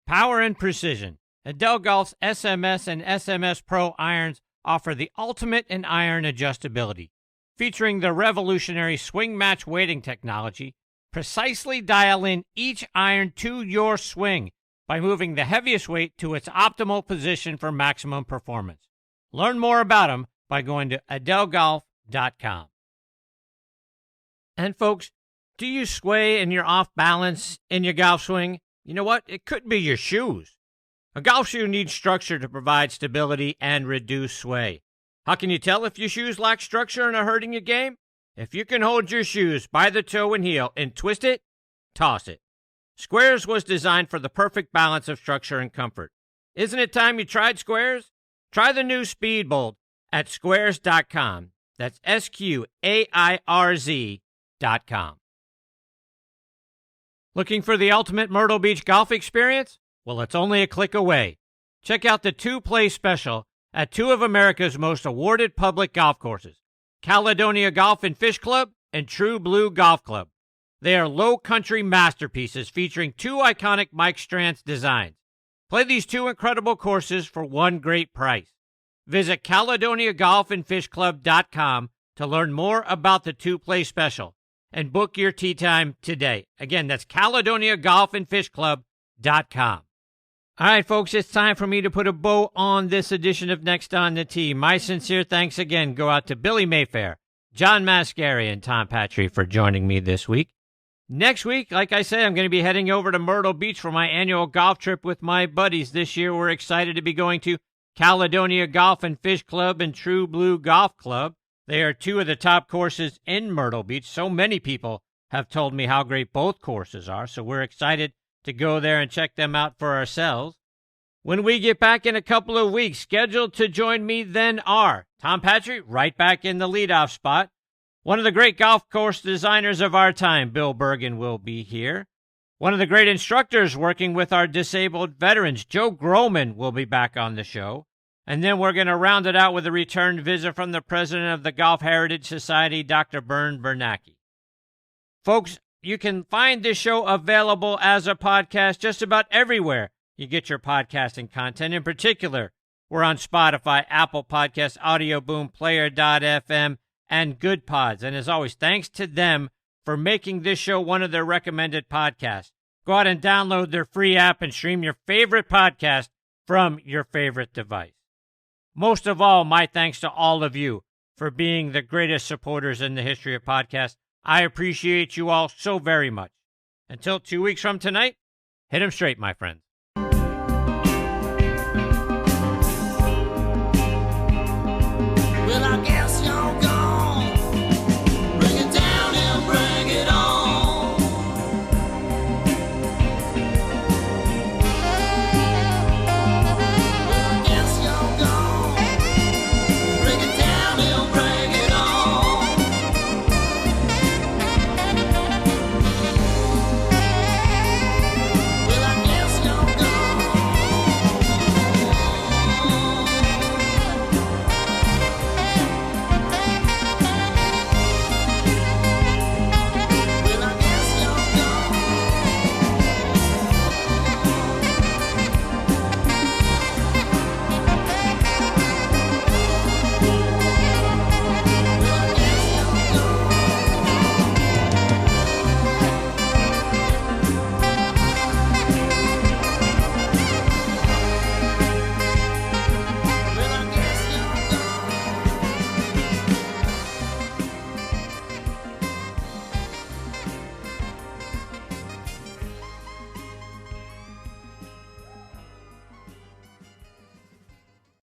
Power and precision. Adele Golf's SMS and SMS Pro irons offer the ultimate in iron adjustability. Featuring the revolutionary swing match weighting technology, precisely dial in each iron to your swing by moving the heaviest weight to its optimal position for maximum performance. Learn more about them by going to adelegolf.com. And folks, do you sway and you're off balance in your golf swing? You know what? It could be your shoes. A golf shoe needs structure to provide stability and reduce sway. How can you tell if your shoes lack structure and are hurting your game? If you can hold your shoes by the toe and heel and twist it, toss it. Squares was designed for the perfect balance of structure and comfort. Isn't it time you tried Squares? Try the new Speedbolt at squares.com. That's SQAIRZ.com. Looking for the ultimate Myrtle Beach golf experience? Well, it's only a click away. Check out the 2-play special at 2 of America's most awarded public golf courses, Caledonia Golf and Fish Club and True Blue Golf Club. They are low country masterpieces featuring 2 iconic Mike Strantz designs. Play these 2 incredible courses for one great price. Visit CaledoniaGolfandFishClub.com to learn more about the 2-play special and book your tee time today. Again, that's CaledoniaGolfandFishClub.com. All right, folks, it's time for me to put a bow on this edition of Next on the Tee. My sincere thanks again go out to Billy Mayfair, John Mascari, and Tom Patri for joining me this week. Next week, like I said, I'm going to be heading over to Myrtle Beach for my annual golf trip with my buddies. This year, we're excited to be going to Caledonia Golf and Fish Club and True Blue Golf Club. They are 2 of the top courses in Myrtle Beach. So many people have told me how great both courses are, so we're excited to go there and check them out for ourselves. When we get back in a couple of weeks, scheduled to join me then are Tom Patri, right back in the leadoff spot. One of the great golf course designers of our time, Bill Bergen, will be here. One of the great instructors working with our disabled veterans, Joe Groman, will be back on the show. And then we're going to round it out with a return visit from the president of the Golf Heritage Society, Dr. Bern Bernanke. Folks, you can find this show available as a podcast just about everywhere you get your podcasting content. In particular, we're on Spotify, Apple Podcasts, Audio Boom, Player.fm, and Good Pods. And as always, thanks to them for making this show one of their recommended podcasts. Go out and download their free app and stream your favorite podcast from your favorite device. Most of all, my thanks to all of you for being the greatest supporters in the history of podcasts. I appreciate you all so very much. Until 2 weeks from tonight, hit 'em straight, my friends.